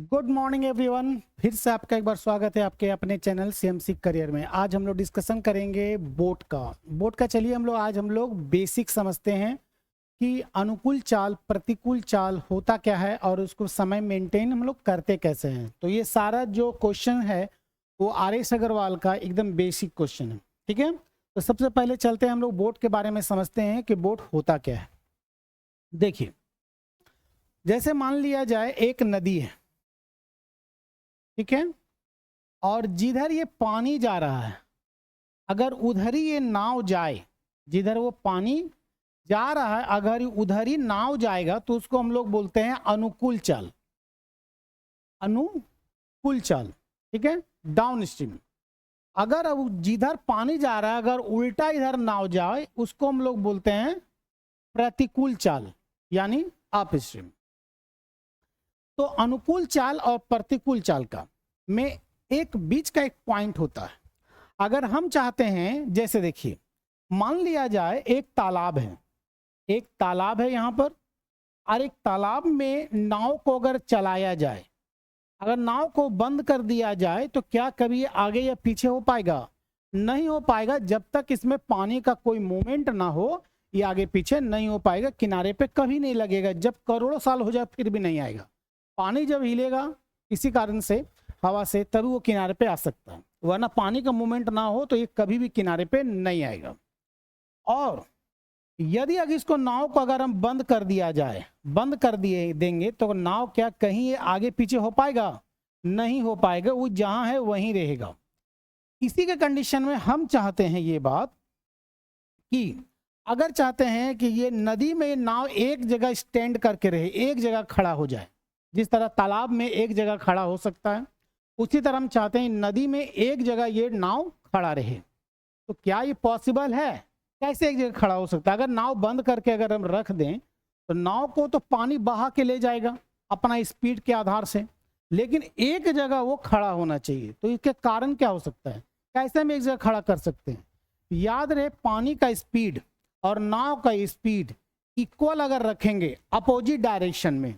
Good morning everyone. फिर से आपका एक बार स्वागत है आपके अपने चैनल सीएमसी करियर में। आज हम लोग डिस्कशन करेंगे बोट का चलिए आज हम लोग बेसिक समझते हैं कि अनुकूल चाल प्रतिकूल चाल होता क्या है और उसको समय मेंटेन हम लोग करते कैसे हैं। तो ये सारा जो क्वेश्चन है वो आर.एस. अग्रवाल का एकदम बेसिक क्वेश्चन है। ठीक है, तो सबसे पहले चलते हैं हम लोग बोट के बारे में समझते हैं कि बोट होता क्या है। देखिए, जैसे मान लिया जाए एक नदी है, ठीक है, और जिधर ये पानी जा रहा है अगर उधर ही ये नाव जाए, जिधर वो पानी जा रहा है अगर उधर ही नाव जाएगा तो उसको हम लोग बोलते हैं अनुकूल चाल। अनुकूल चाल, ठीक है, डाउन स्ट्रीम। अगर अब जिधर पानी जा रहा है अगर उल्टा इधर नाव जाए उसको हम लोग बोलते हैं प्रतिकूल चाल यानी अप स्ट्रीम। तो अनुकूल चाल और प्रतिकूल चाल का में एक बीच का एक पॉइंट होता है। अगर हम चाहते हैं, जैसे देखिए मान लिया जाए एक तालाब है यहाँ पर, और एक तालाब में नाव को अगर चलाया जाए, अगर नाव को बंद कर दिया जाए तो क्या कभी आगे या पीछे हो पाएगा? नहीं हो पाएगा। जब तक इसमें पानी का कोई मूवमेंट ना हो ये आगे पीछे नहीं हो पाएगा, किनारे पे कभी नहीं लगेगा। जब करोड़ों साल हो जाए फिर भी नहीं आएगा। पानी जब हिलेगा किसी कारण से, हवा से, तभी वो किनारे पे आ सकता है, वरना पानी का मूवमेंट ना हो तो ये कभी भी किनारे पे नहीं आएगा। और यदि अगर इसको नाव को अगर हम बंद कर दिया जाए, बंद कर दिए देंगे तो नाव क्या कहीं ये आगे पीछे हो पाएगा? नहीं हो पाएगा, वो जहां है वहीं रहेगा। इसी के कंडीशन में हम चाहते हैं ये बात कि अगर चाहते हैं कि ये नदी में नाव एक जगह स्टैंड करके रहे, एक जगह खड़ा हो जाए, जिस तरह तालाब में एक जगह खड़ा हो सकता है उसी तरह हम चाहते हैं नदी में एक जगह ये नाव खड़ा रहे। तो क्या ये पॉसिबल है? कैसे एक जगह खड़ा हो सकता है? अगर नाव बंद करके अगर हम रख दें तो नाव को तो पानी बहा के ले जाएगा अपना स्पीड के आधार से, लेकिन एक जगह वो खड़ा होना चाहिए। तो इसके कारण क्या हो सकता है? कैसे हम एक जगह खड़ा कर सकते हैं? याद रहे, पानी का स्पीड और नाव का स्पीड इक्वल अगर रखेंगे अपोजिट डायरेक्शन में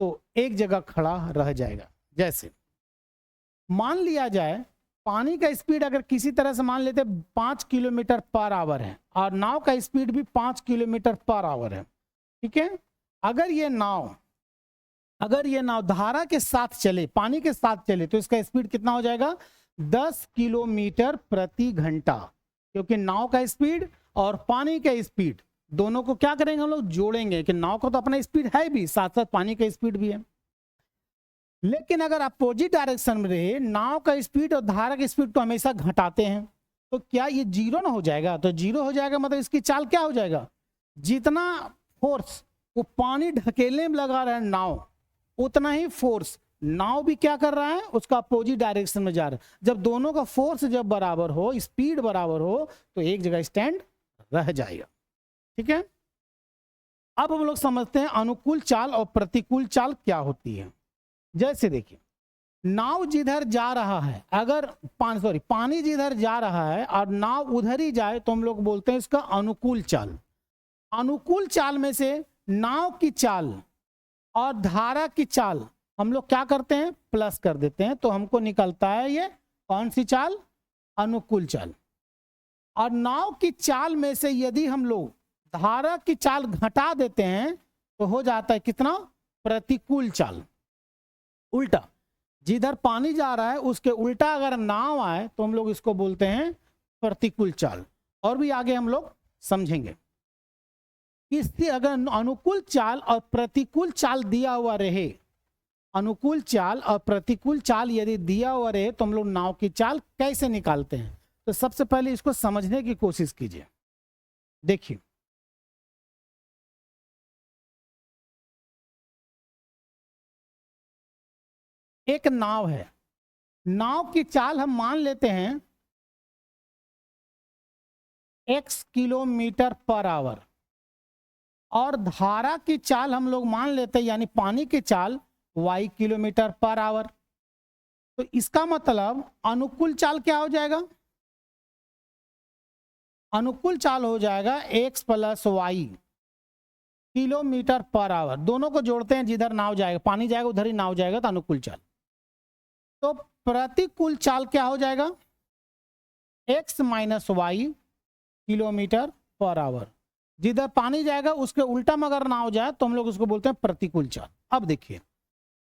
तो एक जगह खड़ा रह जाएगा। जैसे मान लिया जाए पानी का स्पीड अगर किसी तरह से मान लेते 5 किलोमीटर पर आवर है और नाव का स्पीड भी 5 किलोमीटर पर आवर है, ठीक है। अगर ये नाव धारा के साथ चले, पानी के साथ चले, तो इसका स्पीड कितना हो जाएगा? 10 किलोमीटर प्रति घंटा। क्योंकि नाव का स्पीड और पानी का स्पीड दोनों को क्या करेंगे हम लोग? जोड़ेंगे कि नाव को तो अपना स्पीड है भी, साथ साथ पानी का स्पीड भी है। लेकिन अगर अपोजिट डायरेक्शन में रहे, नाव का स्पीड और धारा की स्पीड को हमेशा घटाते हैं, तो क्या ये जीरो ना हो जाएगा? तो जीरो हो जाएगा मतलब इसकी चाल क्या हो जाएगा? जितना फोर्स वो पानी ढकेलने में लगा रहा है नाव, उतना ही फोर्स नाव भी क्या कर रहा है? उसका अपोजिट डायरेक्शन में जा रहा है। जब दोनों का फोर्स जब बराबर हो, स्पीड बराबर हो, तो एक जगह स्टैंड रह जाएगा। ठीक है, अब हम लोग समझते हैं अनुकूल चाल और प्रतिकूल चाल क्या होती है। जैसे देखिए, नाव जिधर जा रहा है, अगर पानी जिधर जा रहा है और नाव उधर ही जाए तो हम लोग बोलते हैं इसका अनुकूल चाल। अनुकूल चाल में से नाव की चाल और धारा की चाल हम लोग क्या करते हैं? प्लस कर देते हैं, तो हमको निकलता है ये कौन सी चाल? अनुकूल चाल। और नाव की चाल में से यदि हम लोग धारा की चाल घटा देते हैं तो हो जाता है कितना? प्रतिकूल चाल। उल्टा, जिधर पानी जा रहा है उसके उल्टा अगर नाव आए तो हम लोग इसको बोलते हैं प्रतिकूल चाल। और भी आगे हम लोग समझेंगे। इससे अगर अनुकूल चाल और प्रतिकूल चाल दिया हुआ रहे, अनुकूल चाल और प्रतिकूल चाल यदि दिया हुआ रहे तो हम लोग नाव की चाल कैसे निकालते हैं? तो सबसे पहले इसको समझने की कोशिश कीजिए। देखिए, एक नाव है, नाव की चाल हम मान लेते हैं x किलोमीटर पर आवर, और धारा की चाल हम लोग मान लेते हैं यानी पानी की चाल y किलोमीटर पर आवर। तो इसका मतलब अनुकूल चाल क्या हो जाएगा? अनुकूल चाल हो जाएगा x + y। Kilometre per our, दोनों को जोड़ते हैं, जिधर नाव जाएगा पानी जाएगा उधर ही नाव जाएगा, तो अनुकूल चाल। तो प्रतिकूल चाल क्या हो जाएगा, x minus y kilometre per hour. जिधर पानी जाएगा उसके उल्टा में अगर नाव जाए तो हम लोग उसको बोलते हैं प्रतिकूल चाल। अब देखिए,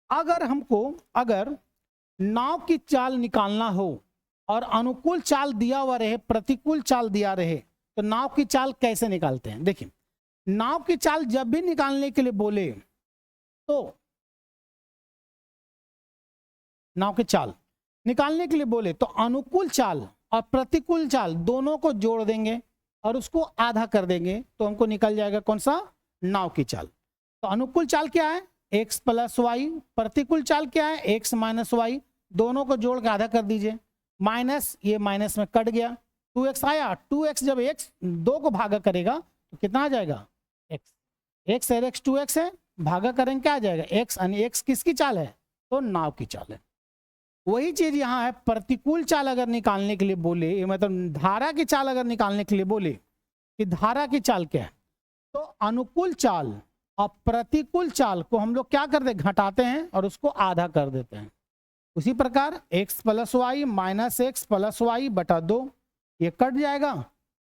अगर नाव की चाल निकालना हो और अनुकूल चाल दिया हुआ रहे, प्रतिकूल चाल दिया रहे, तो नाव की चाल कैसे निकालते हैं। देखिए, नाव की चाल जब भी निकालने के लिए बोले तो नाव की चाल निकालने के लिए बोले तो अनुकूल चाल और प्रतिकूल चाल दोनों को जोड़ देंगे और उसको आधा कर देंगे, तो हमको निकल जाएगा कौन सा, नाव की चाल। तो अनुकूल चाल क्या है, x प्लस वाई, प्रतिकूल चाल क्या है, x माइनस वाई, दोनों को जोड़ के आधा कर दीजिए, माइनस, ये माइनस में कट गया, 2x आया, 2x जब x 2 को भागा करेगा तो कितना आ जाएगा, x है, x 2x है, भागा करेंगे क्या आ जाएगा, x, यानी x किसकी चाल है, तो नाव की चाल है। वही चीज यहाँ है, प्रतिकूल चाल अगर निकालने के लिए बोले, मतलब धारा की चाल अगर निकालने के लिए बोले कि धारा की चाल क्या है, तो अनुकूल चाल और प्रतिकूल चाल को हम लोग क्या करते हैं, घटाते हैं और उसको आधा कर देते हैं। उसी प्रकार x plus y minus x plus y बटा 2, ये कट जाएगा,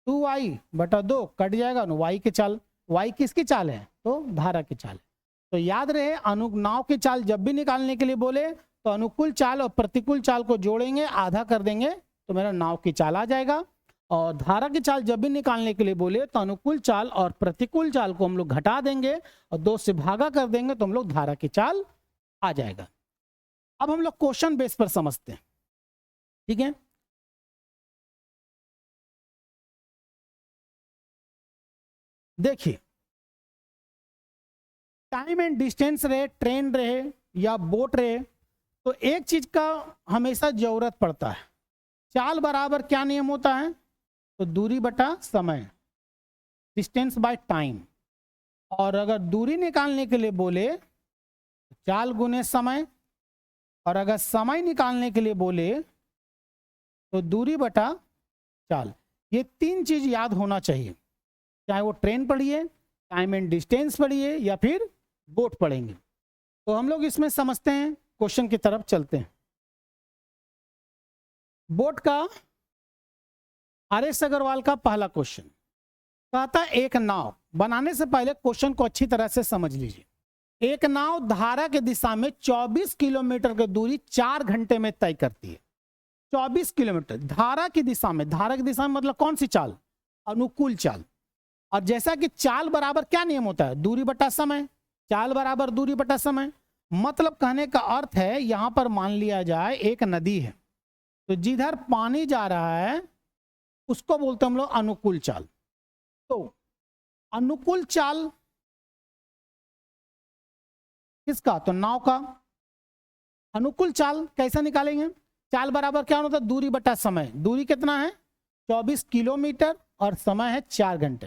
2y बटा 2 कट जाएगा, y की चाल, y किसकी चाल है, तो धारा की चाल है। तो याद रहे, नाव की चाल जब भी निकालने के लिए बोले तो अनुकूल चाल और प्रतिकूल चाल को जोड़ेंगे, आधा कर देंगे, तो मेरा नाव की चाल आ जाएगा। और धारा की चाल जब भी निकालने के लिए बोले तो अनुकूल चाल और प्रतिकूल चाल को हम लोग घटा देंगे और 2 से भागा कर देंगे, तो हम लोग धारा की चाल आ जाएगा। अब हम लोग क्वेश्चन बेस पर समझते हैं, ठीक है। देखिए, टाइम एंड डिस्टेंस रहे, ट्रेन रहे या बोट रहे, तो एक चीज का हमेशा जरूरत पड़ता है, चाल बराबर क्या नियम होता है, तो दूरी बटा समय, डिस्टेंस बाय टाइम। और अगर दूरी निकालने के लिए बोले तो चाल गुने समय, और अगर समय निकालने के लिए बोले तो दूरी बटा चाल। ये 3 चीज याद होना चाहिए, चाहे वो ट्रेन पढ़िए, टाइम एंड डिस्टेंस पढ़िए या फिर बोट पढ़ेंगे। तो हम लोग इसमें समझते हैं, क्वेश्चन की तरफ चलते हैं। बोट का आर.एस. अग्रवाल का पहला क्वेश्चन कहता है, एक नाव बनाने से पहले क्वेश्चन को अच्छी तरह से समझ लीजिए। एक नाव धारा के दिशा में 24 किलोमीटर की दूरी 4 घंटे में तय करती है। 24 किलोमीटर धारा की दिशा में, धारा की दिशा में मतलब कौन सी चाल, अनुकूल चाल। और जैसा कि चाल बराबर क्या नियम होता है, दूरी बटा समय, चाल बराबर दूरी बटा समय। मतलब कहने का अर्थ है, यहां पर मान लिया जाए एक नदी है, तो जिधर पानी जा रहा है उसको बोलते हैं हम लोग अनुकूल चाल। तो अनुकूल चाल किसका, तो नाव का। अनुकूल चाल कैसे निकालेंगे, चाल बराबर क्या होता है, दूरी बटा समय। दूरी कितना है, 24 किलोमीटर और समय है 4 घंटे।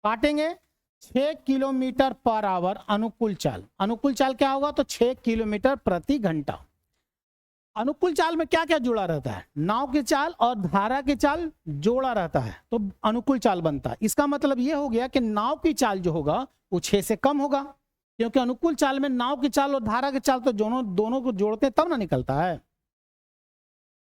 काटेंगे 6 किलोमीटर पर आवर अनुकूल चाल। अनुकूल चाल क्या होगा, तो 6 किलोमीटर प्रति घंटा। अनुकूल चाल में क्या क्या जुड़ा रहता है, नाव की चाल और धारा की चाल जोड़ा रहता है, तो अनुकूल चाल बनता है। इसका मतलब ये हो गया कि नाव की चाल जो होगा वो 6 से कम होगा, क्योंकि अनुकूल चाल में नाव की चाल और धारा की चाल तो दोनों को जोड़ते हैं तब ना निकलता है।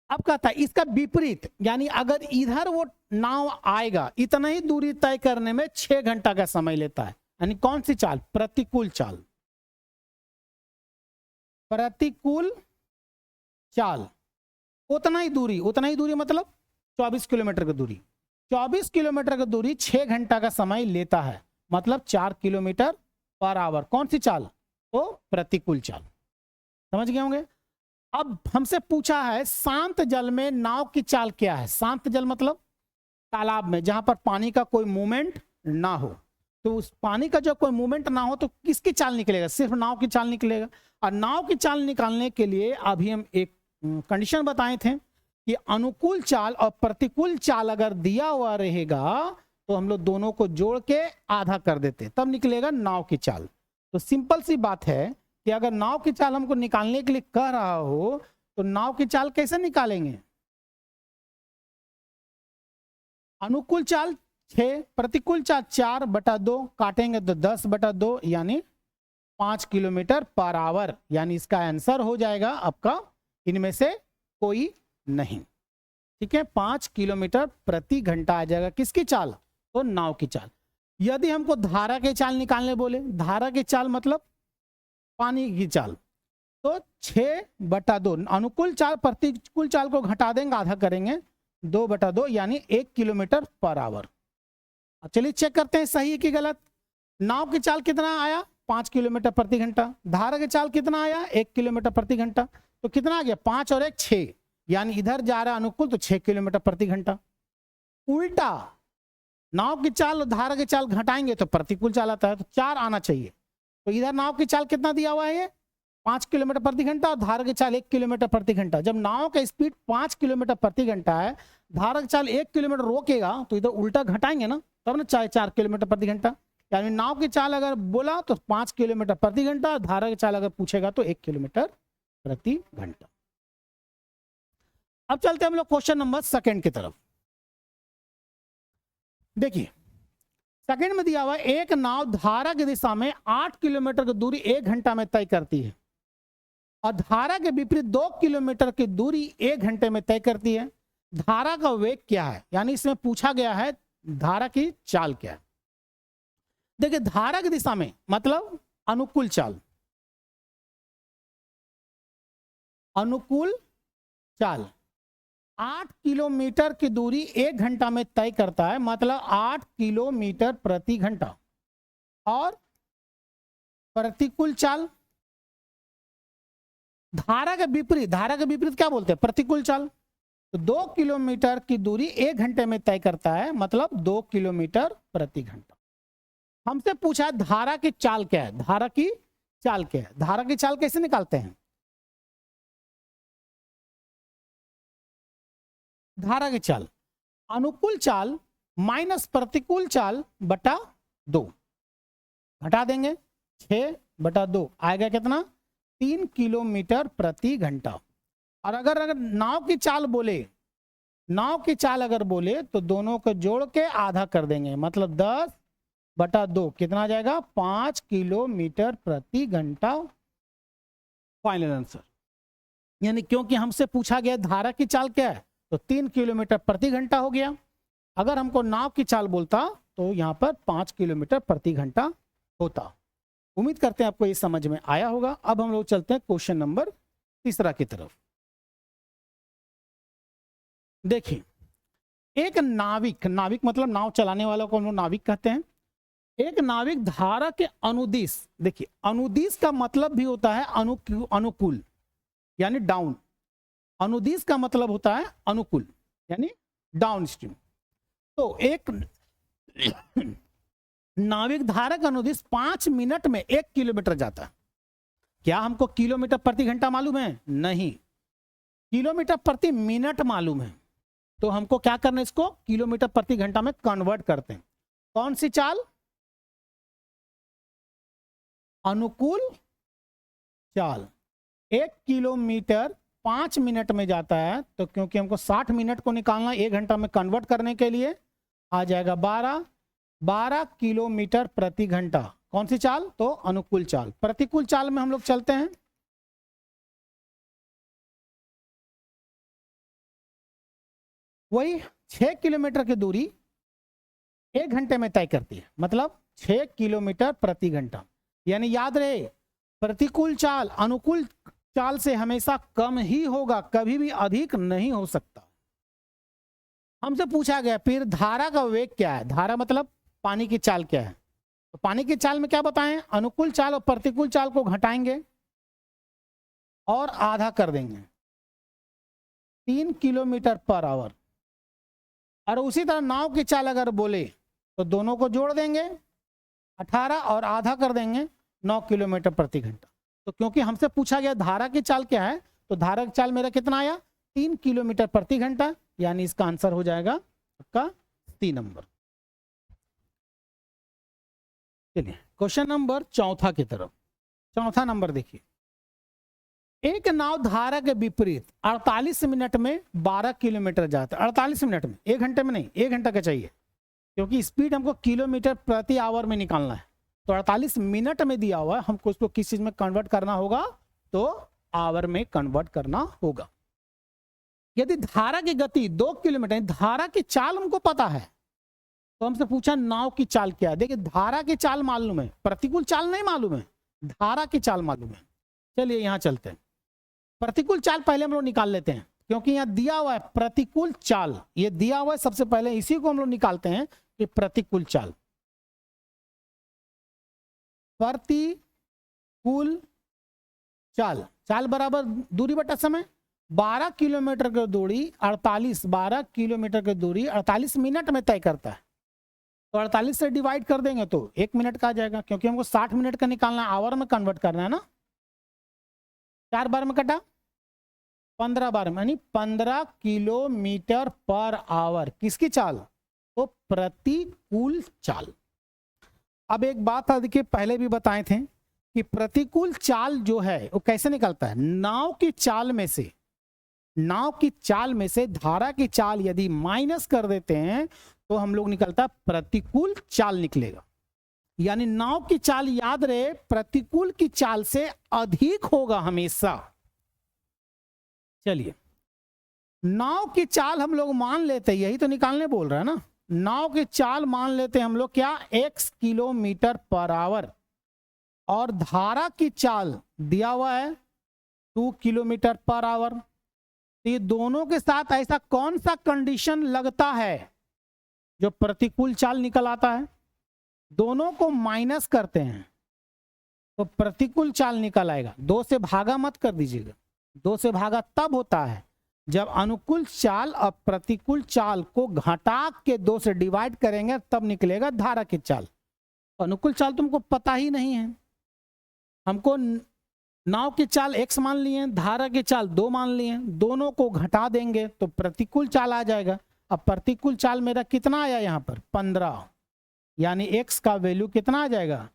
अब कहता है इसका विपरीत, यानी अगर इधर वो नाव आएगा, इतना ही दूरी तय करने में 6 घंटा का समय लेता है, यानी कौन सी चाल, प्रतिकूल चाल। प्रतिकूल चाल उतना ही दूरी मतलब 24 किलोमीटर की दूरी, 24 किलोमीटर की दूरी 6 घंटा का समय लेता है, मतलब 4 किलोमीटर पर आवर। कौन सी चाल, तो प्रतिकूल चाल। समझ गए होंगे। अब हमसे पूछा है शांत जल में नाव की चाल क्या है। शांत जल मतलब तालाब में, जहां पर पानी का कोई मूवमेंट ना हो, तो उस पानी का जब कोई मूवमेंट ना हो तो किसकी चाल निकलेगा, सिर्फ नाव की चाल निकलेगा। और नाव की चाल निकालने के लिए अभी हम एक कंडीशन बताए थे कि अनुकूल चाल और प्रतिकूल चाल अगर दिया हुआ रहेगा तो हम लोग दोनों को जोड़ के आधा कर देते, तब निकलेगा नाव की चाल। तो सिंपल सी बात है कि अगर नाव की चाल हमको निकालने के लिए कह रहा हो तो नाव की चाल कैसे निकालेंगे। अनुकूल चाल 6 प्रतिकूल चाल 4/2 काटेंगे तो 10/2 यानी 5 किलोमीटर पर आवर, यानी इसका आंसर हो जाएगा आपका इनमें से कोई नहीं। ठीक है, 5 किलोमीटर प्रति घंटा आ जाएगा। किसकी चाल? तो नाव की चाल। यदि हमको धारा के चाल निकालने बोले, धारा की चाल मतलब पानी की चाल, तो 6/2 अनुकूल चाल प्रतिकूल चाल को घटा देंगे, आधा करेंगे 2/2 यानी 1 किलोमीटर पर आवर। चलिए चेक करते हैं सही है कि गलत। नाव की चाल कितना आया? 5 किलोमीटर प्रति घंटा। धारा की चाल कितना आया? 1 किलोमीटर प्रति घंटा। तो कितना आ गया? 5 और 1 6, यानी इधर जा रहा है अनुकूल तो 6 किलोमीटर प्रति घंटा। उल्टा नाव की चाल और धारा की चाल घटाएंगे तो प्रतिकूल चाल आता है, तो 4 आना चाहिए। तो इधर नाव की चाल कितना दिया हुआ है? ये 5 किलोमीटर प्रति घंटा और धारा की चाल 1 किलोमीटर प्रति घंटा। जब नाव का स्पीड 5 किलोमीटर प्रति घंटा है, धारा की चाल 1 किलोमीटर रोकेगा, तो इधर उल्टा घटाएंगे ना, तब ना चाहे 4 किलोमीटर प्रति घंटा। यानी नाव की चाल अगर बोला तो 5 किलोमीटर प्रति घंटा, धारा की चाल अगर पूछेगा तो 1 किलोमीटर प्रति घंटा। अब चलते हैं हम लोग क्वेश्चन नंबर 2 की तरफ। देखिए सेकंड में दिया हुआ एक नाव धारा की दिशा में 8 किलोमीटर की दूरी 1 घंटा में तय करती है और धारा के विपरीत 2 किलोमीटर की दूरी 1 घंटे में तय करती है। धारा का वेग क्या है? यानी इसमें पूछा गया है धारा की चाल क्या है। देखिए धारा की दिशा में मतलब अनुकूल चाल, अनुकूल चाल 8 किलोमीटर की दूरी 1 घंटा में तय करता है, मतलब 8 किलोमीटर प्रति घंटा। और प्रतिकूल चाल धारा के विपरीत, धारा के विपरीत क्या बोलते हैं? प्रतिकूल चाल। तो 2 किलोमीटर की दूरी 1 घंटे में तय करता है, मतलब 2 किलोमीटर प्रति घंटा। हमसे पूछा है धारा की चाल क्या है? धारा की चाल क्या है? धारा की चाल कैसे निकालते हैं? धारा की चाल अनुकूल चाल माइनस प्रतिकूल चाल बटा 2, घटा देंगे 6/2 आएगा कितना? 3 किलोमीटर प्रति घंटा। और अगर नाव की चाल बोले, नाव की चाल अगर बोले तो दोनों को जोड़ के आधा कर देंगे, मतलब 10/2 कितना आ जाएगा? 5 किलोमीटर प्रति घंटा। Final answer. यानी क्योंकि हमसे पूछा गया धारा की चाल क्या है, तो 3 किलोमीटर प्रति घंटा हो गया। अगर हमको नाव की चाल बोलता तो यहां पर 5 किलोमीटर प्रति घंटा होता। उम्मीद करते हैं आपको ये समझ में आया होगा। अब हम लोग चलते हैं क्वेश्चन नंबर 3 की तरफ। देखिए एक नाविक, नाविक मतलब नाव चलाने वालों को हम लोग नाविक कहते हैं। एक नाविक धारा के अनुदिश, देखिए अनुदिश का मतलब भी होता है अनुकूल यानी डाउन। अनुदिश का मतलब होता है अनुकूल यानी डाउन स्ट्रीम। तो एक नाविक धारा का अनुदिश 5 मिनट में 1 किलोमीटर जाता है। क्या हमको किलोमीटर प्रति घंटा मालूम है? नहीं, किलोमीटर प्रति मिनट मालूम है। तो हमको क्या करना है, इसको किलोमीटर प्रति घंटा में कन्वर्ट करते हैं। कौन सी चाल? अनुकूल चाल। 1 किलोमीटर 5 मिनट में जाता है, तो क्योंकि हमको 60 मिनट को निकालना 1 घंटा में कन्वर्ट करने के लिए आ जाएगा 12 किलोमीटर प्रति घंटा। कौन सी चाल? तो अनुकूल चाल। प्रतिकूल चाल में हम लोग चलते हैं। वही 6 किलोमीटर की दूरी 1 घंटे में तय करती है, मतलब 6 किलोमीटर प्रति घंटा। यानी याद रहे प्रतिकूल चाल अनुकूल चाल से हमेशा कम ही होगा, कभी भी अधिक नहीं हो सकता। हमसे पूछा गया फिर धारा का वेग क्या है? धारा मतलब पानी की चाल क्या है? तो पानी की चाल में क्या बताएं? अनुकूल चाल और प्रतिकूल चाल को घटाएंगे और आधा कर देंगे, 3 किलोमीटर पर आवर। और उसी तरह नाव की चाल अगर बोले तो दोनों को जोड़ देंगे 18 और आधा कर देंगे 9 किलोमीटर प्रति घंटा। तो क्योंकि हमसे पूछा गया धारा की चाल क्या है, तो धारा की चाल मेरा कितना आया? 3 किलोमीटर प्रति घंटा, यानी इसका आंसर हो जाएगा आपका 3 नंबर। चलिए क्वेश्चन नंबर 4 की तरफ। 4 नंबर देखिए, एक नाव धारा के विपरीत 48 मिनट में 12 किलोमीटर जाता है। 48 मिनट में, 1 घंटे में नहीं, 1 घंटा का चाहिए। क्योंकि स्पीड हमको किलोमीटर प्रति आवर में निकालना है, तो 48 मिनट में दिया हुआ है, हमको उसको किस चीज में कन्वर्ट करना होगा, तो आवर में कन्वर्ट करना होगा। यदि धारा की गति 2 किलोमीटर, धारा की चाल हमको पता है, तो हमसे पूछा नाव की चाल क्या है। देखिए धारा की चाल मालूम है, प्रतिकूल चाल नहीं मालूम है, धारा की चाल मालूम है। चलिए यहां चलते हैं, प्रतिकूल चाल पहले हम लोग निकाल लेते हैं, क्योंकि यहां दिया हुआ है प्रतिकूल चाल, ये दिया हुआ है, सबसे पहले इसी को हम लोग निकालते हैं कि प्रतिकूल चाल। प्रतिकूल चाल, चाल बराबर दूरी बटा समय, 12 किलोमीटर की दूरी 12 किलोमीटर की दूरी 48 मिनट में तय करता है, तो 48 से डिवाइड कर देंगे तो 1 मिनट का आ जाएगा, क्योंकि हमको 60 मिनट का निकालना है, आवर में कन्वर्ट करना है ना। 4 बार में कटा 15 बार में, यानी 15 किलोमीटर पर आवर किसकी चाल, तो प्रतिकूल चाल। अब एक बात था, देखिए पहले भी बताए थे कि प्रतिकूल चाल जो है वो कैसे निकलता है, नाव की चाल में से, नाव की चाल में से धारा की चाल यदि माइनस कर देते हैं तो हम लोग निकलता प्रतिकूल चाल निकलेगा। यानी नाव की चाल याद रहे प्रतिकूल की चाल से अधिक होगा हमेशा। चलिए नाव की चाल हम लोग मान लेते हैं, यही तो निकालने बोल रहा है ना, नाव की चाल मान लेते हैं हम लोग क्या, x किलोमीटर पर आवर, और धारा की चाल दिया हुआ है 2 किलोमीटर पर आवर। तो ये दोनों के साथ ऐसा कौन सा कंडीशन लगता है जो प्रतिकूल चाल निकल आता है, दोनों को माइनस करते हैं तो प्रतिकूल चाल निकल आएगा। 2 से भागा मत कर दीजिएगा, 2 से भागा तब होता है जब अनुकूल चाल और प्रतिकूल चाल को घटा के 2 से डिवाइड करेंगे, तब निकलेगा धारा की चाल। अनुकूल चाल तुमको पता ही नहीं है, हमको नाव की चाल x मान लिए, धारा की चाल 2 मान लिए, दोनों को घटा देंगे तो प्रतिकूल चाल आ जाएगा। अब प्रतिकूल चाल मेरा कितना आया यहाँ पर 15, यानी x का वैल्यू कितना आ जाएगा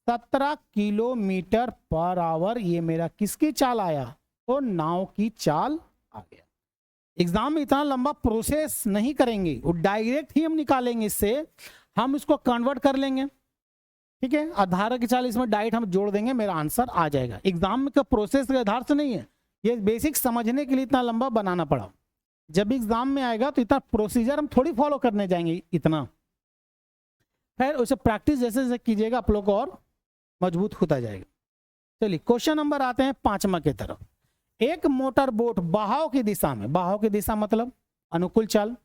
17 किलोमीटर पर आवर। ये मेरा किसकी चाल आया, तो नाव की चाल आ गया। एग्जाम में इतना लंबा प्रोसेस नहीं करेंगे, वो डायरेक्ट ही हम निकालेंगे, इससे हम इसको कन्वर्ट कर लेंगे, ठीक है। आधार की चाल इसमें डायरेक्ट हम जोड़ देंगे, मेरा आंसर आ जाएगा। एग्जाम में का प्रोसेस के आधार से नहीं है, ये बेसिक समझने के लिए इतना लंबा बनाना पड़ा। जब एग्जाम में आएगा तो इतना प्रोसीजर हम थोड़ी फॉलो करने जाएंगे इतना। खैर उसे प्रैक्टिस जैसे जैसे कीजिएगा आप लोग को और मजबूत होता जाएगा। चलिए क्वेश्चन नंबर आते हैं 5वां की तरफ। एक मोटर बोट बहाव की दिशा में, बहाव की दिशा मतलब अनुकूल चाल,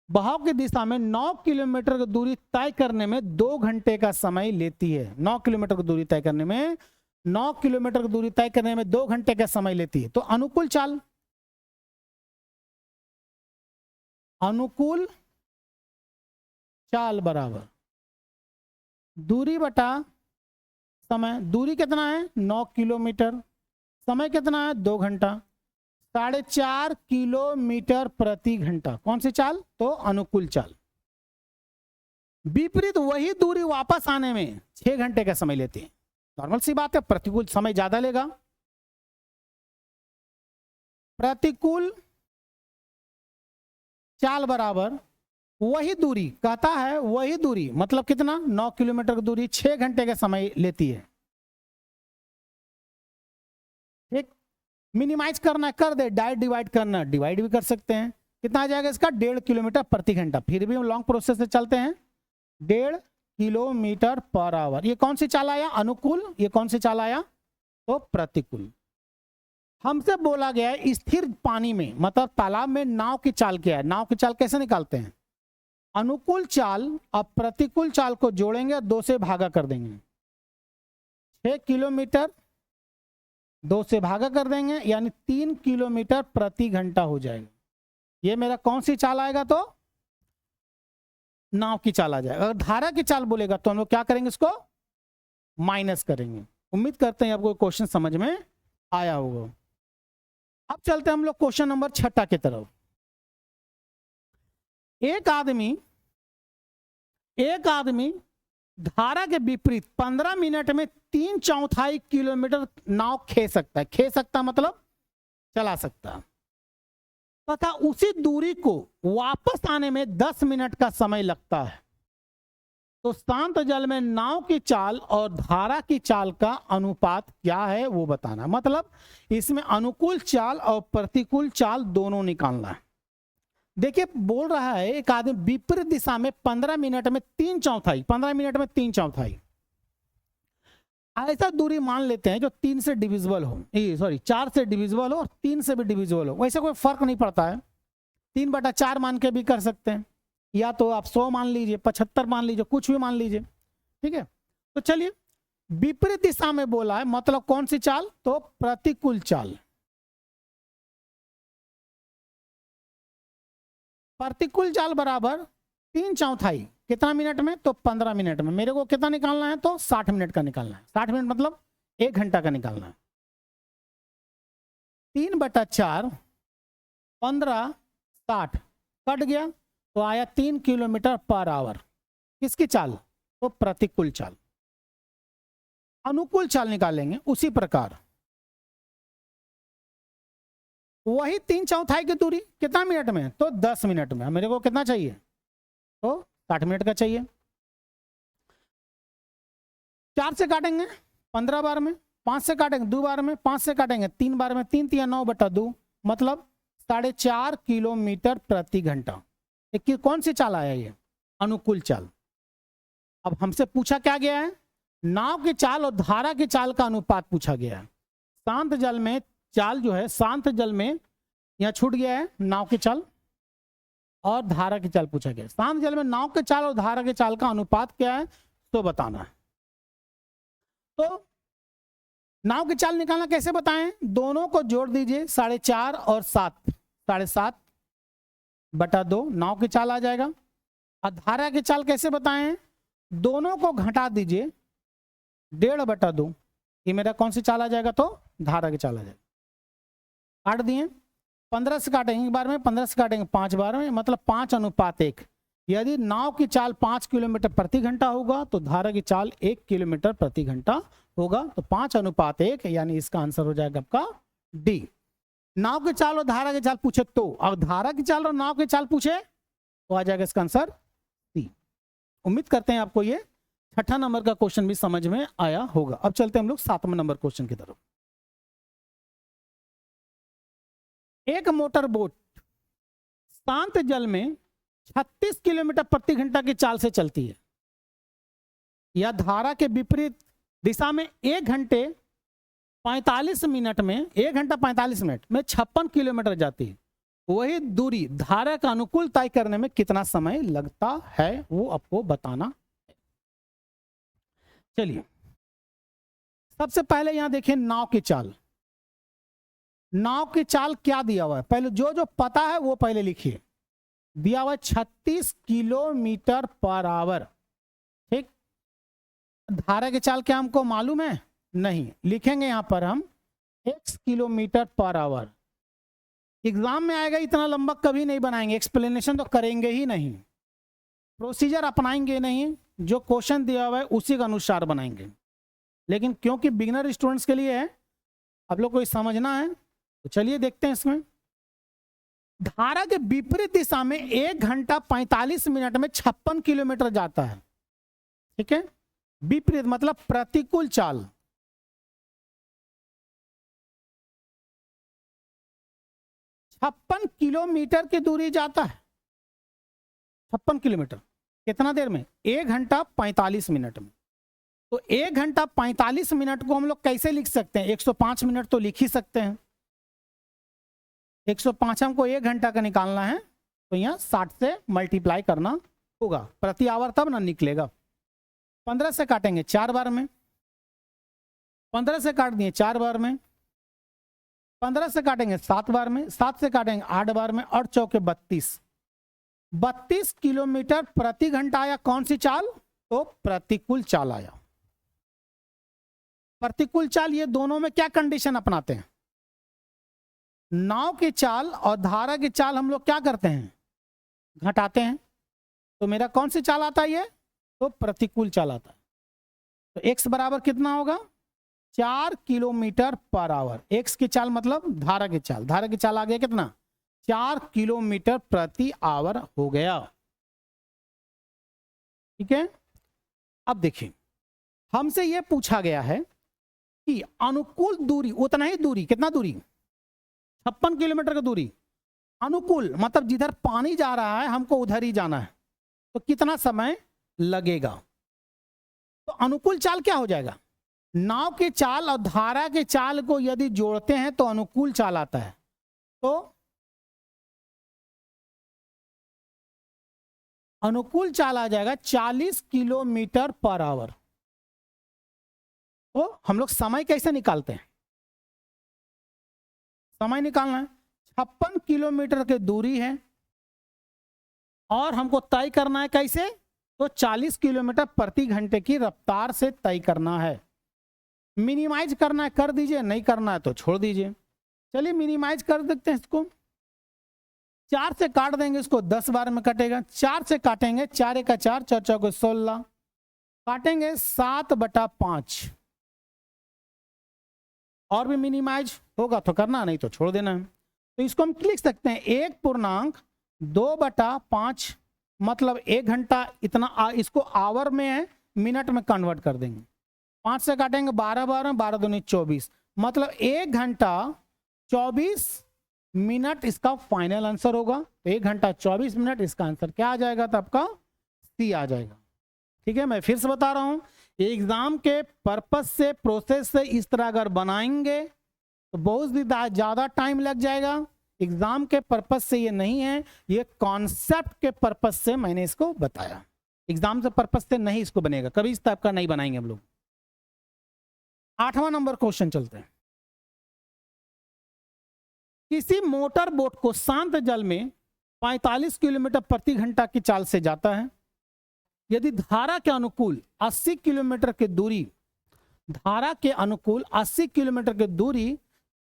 बहाव की दिशा में 9 किलोमीटर की दूरी तय करने में 2 घंटे का समय लेती है। 9 किलोमीटर की दूरी तय करने में, 9 किलोमीटर की दूरी तय करने में 2 घंटे का समय लेती है। तो अनुकूल चाल, अनुकूल चाल बराबर दूरी बटा समय। दूरी कितना है 9 किलोमीटर, समय कितना है 2 घंटा, 4.5 किलोमीटर प्रति घंटा। कौन सी चाल, तो अनुकूल चाल। विपरीत वही दूरी वापस आने में 6 घंटे का समय लेती है। नॉर्मल सी बात है, प्रतिकूल समय ज्यादा लेगा। प्रतिकूल चाल बराबर वही दूरी, कहता है वही दूरी मतलब कितना 9 किलोमीटर की दूरी 6 घंटे का समय लेती है। ठीक, मिनिमाइज करना कर दे, डायरेक्ट डिवाइड करना डिवाइड भी कर सकते हैं। कितना आ जाएगा इसका 1.5 किलोमीटर प्रति घंटा। फिर भी हम लॉन्ग प्रोसेस से चलते हैं, 1.5 किलोमीटर पर आवर। ये कौन सी चाल आया अनुकूल, ये कौन सी चाल आया तो प्रतिकूल। हमसे बोला गया है स्थिर पानी में मतलब तालाब में नाव की चाल क्या है। नाव की चाल कैसे निकालते हैं, अनुकूल चाल और प्रतिकूल चाल को जोड़ेंगे, 2 से भागा कर देंगे। 6 किलोमीटर 2 से भागा कर देंगे, यानी 3 किलोमीटर प्रति घंटा हो जाएगा। ये मेरा कौन सी चाल आएगा तो नाव की चाल आ जाएगा। अगर धारा की चाल बोलेगा तो हम लोग क्या करेंगे, इसको माइनस करेंगे। उम्मीद करते हैं आपको क्वेश्चन समझ में आया होगा। अब चलते हैं हम लोग क्वेश्चन नंबर 6 की तरफ। एक आदमी धारा के विपरीत 15 मिनट में 3/4 किलोमीटर नाव खे सकता है। खे सकता मतलब चला सकता है, तथा उसी दूरी को वापस आने में 10 मिनट का समय लगता है। तो शांत जल में नाव की चाल और धारा की चाल का अनुपात क्या है वो बताना। मतलब इसमें अनुकूल चाल और प्रतिकूल चाल दोनों निकालना है। देखिए बोल रहा है एक आदमी विपरीत दिशा में 15 मिनट में 3/4, 15 मिनट में 3/4 ऐसा दूरी मान लेते हैं जो 3 से डिविजिबल हो, सॉरी 4 से डिविजिबल हो और 3 से भी डिविजिबल हो। वैसे कोई फर्क नहीं पड़ता है, 3/4 मान के भी कर सकते हैं, या तो आप 100 मान लीजिए, 75 मान लीजिए, कुछ भी मान लीजिए। ठीक है, तो चलिए विपरीत दिशा में बोला है, मतलब कौन सी चाल? तो प्रतिकूल चाल। प्रतिकूल चाल बराबर 3/4 कितना मिनट में? तो 15 मिनट में। मेरे को कितना निकालना है? तो 60 मिनट का निकालना है। 60 मिनट मतलब 1 घंटा का निकालना है। 3/4 15 60 कट गया तो आया 3 किलोमीटर पर आवर। किसकी चाल? तो प्रतिकूल चाल। अनुकूल चाल निकालेंगे उसी प्रकार। वही 3/4 की दूरी कितना मिनट में? तो 10 मिनट में। मेरे को कितना चाहिए? तो 60 मिनट का चाहिए। 4 से काटेंगे 15 बार में, 5 से काटेंगे 2 बार में, 5 से काटेंगे 3 बार में, 3 × 9/2 मतलब 4.5 किलोमीटर प्रति घंटा। कौन सी चाल आया? ये अनुकूल चाल। अब हमसे पूछा क्या गया है? नाव की चाल और धारा की चाल का अनुपात पूछा गया है। शांत जल में चाल जो है, शांत जल में यहां छूट गया है नाव की चाल और धारा की चाल पूछा गया। शांत जल में नाव की चाल और धारा की चाल का अनुपात क्या है तो बताना है। तो नाव की चाल निकालना कैसे बताएं? दोनों को जोड़ दीजिए, 4.5 और 7, 7.5/2 नाव की चाल आ जाएगा। और धारा की चाल कैसे बताएं? दोनों को घटा दीजिए, 1.5/2। ये मेरा कौन सी चाल आ जाएगा? तो धारा की चाल आ जाएगा। काट दिए, 15 से काटेंगे एक बार में, 15 से काटेंगे 5 बार में, मतलब 5:1। यदि नाव की चाल 5 किलोमीटर प्रति घंटा होगा तो धारा की चाल 1 किलोमीटर प्रति घंटा होगा। तो 5:1, यानी इसका आंसर हो जाएगा आपका डी। नाव की चाल और धारा की चाल पूछे तो, और धारा की चाल और नाव की चाल पूछे तो आ जाएगा इसका आंसर सी। उम्मीद करते हैं आपको ये 6ठा नंबर का क्वेश्चन भी समझ में आया होगा। अब चलते हैं हम लोग 7वें नंबर क्वेश्चन की तरफ। एक मोटर बोट शांत जल में 36 किलोमीटर प्रति घंटा की चाल से चलती है, या धारा के विपरीत दिशा में 1 घंटे 45 मिनट में 1 घंटा 45 मिनट में 56 किलोमीटर जाती है। वही दूरी धारा का अनुकूल तय करने में कितना समय लगता है वो आपको बताना है। चलिए सबसे पहले यहां देखिए नाव की चाल। नाव की चाल क्या दिया हुआ है? पहले जो पता है वो पहले लिखिए। दिया हुआ है 36 किलोमीटर पर आवर। ठीक, धारा की चाल क्या हमको मालूम है? नहीं। लिखेंगे यहां पर हम x kilometre per our. Exam में आएगा, इतना लंबा कभी नहीं बनाएंगे, एक्सप्लेनेशन तो करेंगे ही नहीं, प्रोसीजर अपनाएंगे नहीं, जो क्वेश्चन दिया हुआ है उसी के अनुसार बनाएंगे। लेकिन क्योंकि बिगिनर स्टूडेंट्स के लिए है, आप लोग को समझना है, तो चलिए देखते हैं इसमें। धारा के विपरीत दिशा में 1 घंटा 45 मिनट में 56 किलोमीटर जाता है। ठीक है, विपरीत मतलब प्रतिकूल चाल। छप्पन किलोमीटर की दूरी जाता है। 56 किलोमीटर कितना देर में? 1 घंटा 45 मिनट में। तो 1 घंटा 45 मिनट को हम लोग कैसे लिख सकते हैं? 105 मिनट तो लिख ही सकते हैं। 105 हमको 1 घंटा का निकालना है, तो यहाँ 60 से मल्टीप्लाई करना होगा, प्रति आवर तब ना निकलेगा। 15 से काटेंगे 4 बार में, 15 से काट दिए 4 बार में, 15 से काटेंगे 7 बार में, 7 से काटेंगे 8 बार में, और चौके 32 किलोमीटर प्रति घंटा आया। कौन सी चाल? तो प्रतिकूल चाल आया। प्रतिकूल चाल, ये दोनों में क्या कंडीशन अपनाते हैं? नाव की चाल और धारा की चाल हम लोग क्या करते हैं? घटाते हैं। तो मेरा कौन सी चाल आता है? ये तो प्रतिकूल चाल आता है। तो x बराबर कितना होगा? 4 किलोमीटर पर आवर। x की चाल मतलब धारा की चाल, धारा की चाल आ गया कितना? 4 किलोमीटर प्रति आवर हो गया। ठीक है, अब देखिए, हमसे यह पूछा गया है कि अनुकूल दूरी, उतना ही दूरी, कितना दूरी, 56 किलोमीटर की दूरी, अनुकूल मतलब जिधर पानी जा रहा है हमको उधर ही जाना है, तो कितना समय लगेगा। तो अनुकूल चाल क्या हो जाएगा, नाव के चाल और धारा के चाल को यदि जोड़ते हैं तो अनुकूल चाल आता है। तो अनुकूल चाल आ जाएगा 40 किलोमीटर पर आवर। तो हम लोग समय कैसे निकालते हैं, समय निकालना है, 56 किलोमीटर की दूरी है और हमको तय करना है कैसे, तो 40 किलोमीटर प्रति घंटे की रफ्तार से तय करना है। मिनिमाइज करना है कर दीजिए, नहीं करना है तो छोड़ दीजिए। चलिए मिनिमाइज कर देते हैं इसको, 4 से काट देंगे इसको, 10 बार में कटेगा, 4 से काटेंगे, 4 का 4, 4 चौके 16, काटेंगे 7/5, और भी मिनिमाइज होगा तो करना, नहीं तो छोड़ देना है। तो इसको हम लिख सकते हैं 1.2/5, मतलब 1 घंटा इतना, इसको आवर में है, मिनट में कन्वर्ट कर देंगे, 5 से काटेंगे 12 बार, 12 दूनी 24, मतलब 1 घंटा 24 मिनट इसका फाइनल आंसर होगा। तो 1 घंटा 24 मिनट इसका आंसर क्या आ जाएगा, तो आपका सी आ जाएगा। ठीक है, मैं फिर से बता रहा हूं, एग्जाम के पर्पस से, प्रोसेस से इस तरह अगर बनाएंगे तो बहुत ही ज्यादा टाइम लग जाएगा। एग्जाम के पर्पस से ये नहीं है, ये कॉन्सेप्ट के पर्पस से मैंने इसको बताया। एग्जाम से पर्पस से नहीं इसको बनेगा, कभी इस टाइप का नहीं बनाएंगे हम लोग। 8वां नंबर क्वेश्चन चलते हैं। किसी मोटर बोट को शांत जल में 45 किलोमीटर प्रति घंटा की चाल से जाता है, यदि धारा के अनुकूल 80 किलोमीटर की दूरी, धारा के अनुकूल 80 किलोमीटर की दूरी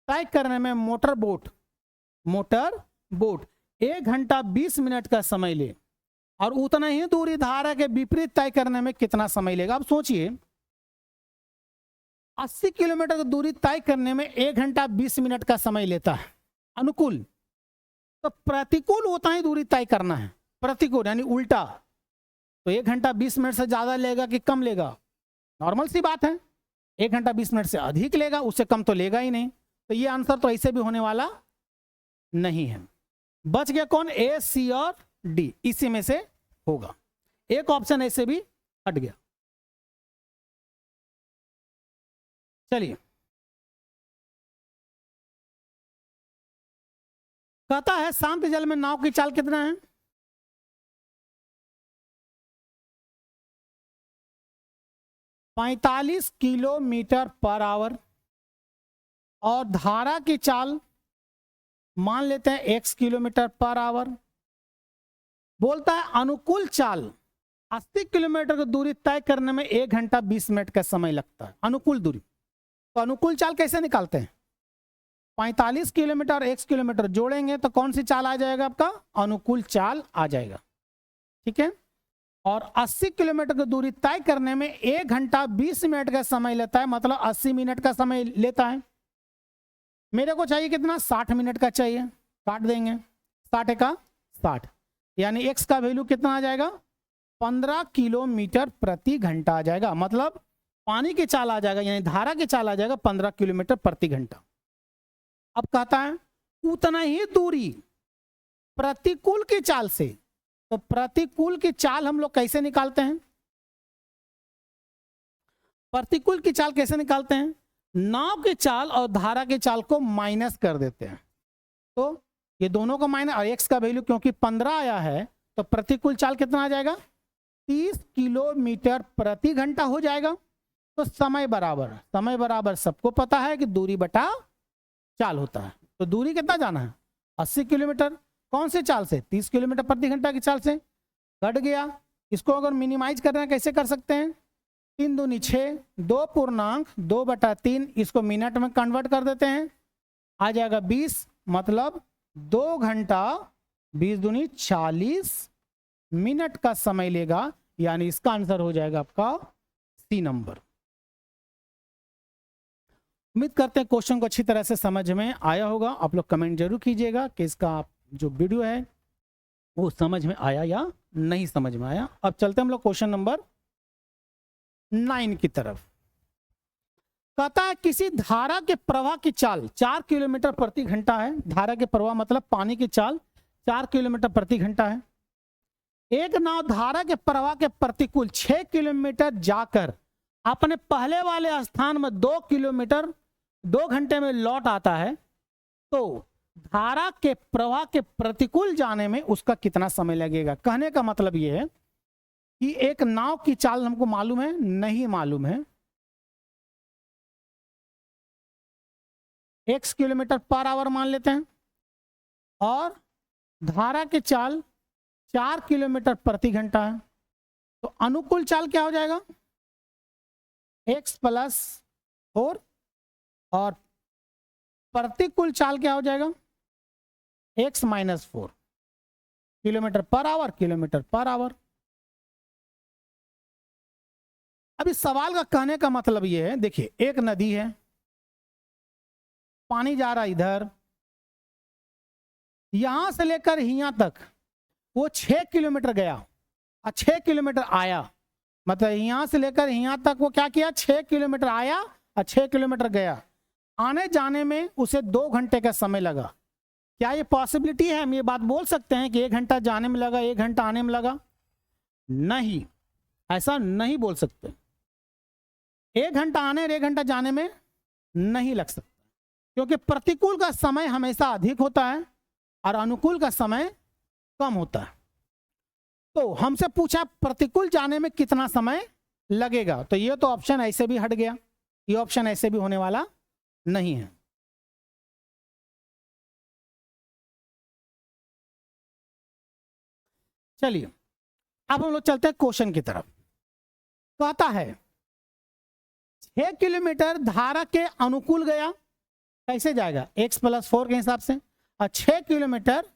तय करने में मोटर बोट 1 घंटा 20 मिनट का समय ले, और उतना ही दूरी धारा के विपरीत तय करने में कितना समय लेगा। अब सोचिए, 80 किलोमीटर की दूरी तय करने में 1 घंटा 20 मिनट का समय लेता है अनुकूल, तो प्रतिकूल उतना ही दूरी तय करना है, प्रतिकूल यानी उल्टा, तो 1 घंटा 20 मिनट से ज्यादा लेगा कि कम लेगा, नॉर्मल सी बात है, 1 घंटा 20 मिनट से अधिक लेगा, उससे कम तो लेगा ही नहीं। तो ये आंसर तो ऐसे भी होने वाला नहीं है। बच गया कौन, ए, सी और डी, इसी में से होगा, एक ऑप्शन ऐसे भी हट गया। चलिए, कहता है शांत जल में नाव की चाल कितना है, 45 किलोमीटर पर आवर, और धारा की चाल मान लेते हैं x किलोमीटर पर आवर। बोलता है अनुकूल चाल 80 किलोमीटर की दूरी तय करने में 1 घंटा 20 मिनट का समय लगता है, अनुकूल दूरी। तो अनुकूल चाल कैसे निकालते हैं, 45 किलोमीटर और x किलोमीटर जोड़ेंगे तो कौन सी चाल आ जाएगा, आपका अनुकूल चाल आ जाएगा। ठीक है, और 80 किलोमीटर की दूरी तय करने में 1 घंटा 20 मिनट का समय लेता है, मतलब 80 मिनट का समय लेता है। मेरे को चाहिए कितना, 60 मिनट का चाहिए, काट देंगे 60 का 60, यानी x का वैल्यू कितना आ जाएगा, 15 किलोमीटर प्रति घंटा आ जाएगा, मतलब पानी की चाल आ जाएगा, यानी धारा की चाल आ जाएगा 15 किलोमीटर प्रति घंटा। अब कहता है उतना ही दूरी प्रतिकूल की चाल से, तो प्रतिकूल की चाल हम लोग कैसे निकालते हैं, प्रतिकूल की चाल कैसे निकालते हैं, नाव की चाल और धारा की चाल को माइनस कर देते हैं, तो ये दोनों को माइनस, और x का वैल्यू क्योंकि 15 आया है तो प्रतिकूल चाल कितना आ जाएगा, 30 किलोमीटर प्रति घंटा हो जाएगा। तो समय बराबर सबको पता है कि दूरी बटा चाल होता है, तो दूरी कितना जाना है 80 किलोमीटर, कौन से चाल से, 30 किलोमीटर प्रति घंटा की चाल से, कट गया। इसको अगर मिनिमाइज करना है कैसे कर सकते हैं, 3 दूनी 6, 2/2/3, इसको मिनट में कन्वर्ट कर देते हैं, आ जाएगा 20, मतलब 2 घंटा 20 दूनी 40 मिनट का समय लेगा, यानी इसका आंसर हो जाएगा आपका सी नंबर। उम्मीद करते हैं क्वेश्चन को अच्छी तरह से समझ में आया होगा। आप लोग कमेंट जरूर कीजिएगा कि इसका जो वीडियो है वो समझ में आया या नहीं समझ में आया। अब चलते हैं हम लोग क्वेश्चन नंबर 9 की तरफ। कहता है किसी धारा के प्रवाह की चाल 4 किलोमीटर प्रति घंटा है। धारा के प्रवाह मतलब पानी की चाल 4 किलोमीटर प्रति घंटा है। एक नाव धारा के प्रवाह के प्रतिकूल 6 किलोमीटर जाकर अपने पहले वाले स्थान में 2 किलोमीटर 2 घंटे में लौट आता है, तो धारा के प्रवाह के प्रतिकूल जाने में उसका कितना समय लगेगा। कहने का मतलब यह है कि एक नाव की चाल हमको मालूम है, नहीं मालूम है, x किलोमीटर पर आवर मान लेते हैं, और धारा की चाल 4 किलोमीटर प्रति घंटा है, तो अनुकूल चाल क्या हो जाएगा, x + 4, और प्रतिकूल चाल क्या हो जाएगा, x - 4 kilometre per our, kilometre per our. अब इस सवाल का कहने का मतलब यह है, देखिए एक नदी है, पानी जा रहा इधर, यहां से लेकर यहां तक वो 6 किलोमीटर गया और 6 किलोमीटर आया, मतलब यहां से लेकर यहां तक वो क्या किया, 6 किलोमीटर आया और 6 किलोमीटर गया। आने जाने में उसे 2 घंटे का समय लगा। क्या ये पॉसिबिलिटी है, हम ये बात बोल सकते हैं कि 1 घंटा जाने में लगा, 1 घंटा आने में लगा? नहीं, ऐसा नहीं बोल सकते। 1 घंटा आने और 1 घंटा जाने में नहीं लग सकता, क्योंकि प्रतिकूल का समय हमेशा अधिक होता है और अनुकूल का समय कम होता है। तो हमसे पूछा प्रतिकूल जाने में कितना समय लगेगा, तो ये तो ऑप्शन ऐसे भी हट गया, ये ऑप्शन ऐसे भी होने वाला नहीं है। चलिए अब हम लोग चलते हैं क्वेश्चन की तरफ। कहता है 6 किलोमीटर धारा के अनुकूल गया, कैसे जाएगा, x + 4 के हिसाब से, और 6 किलोमीटर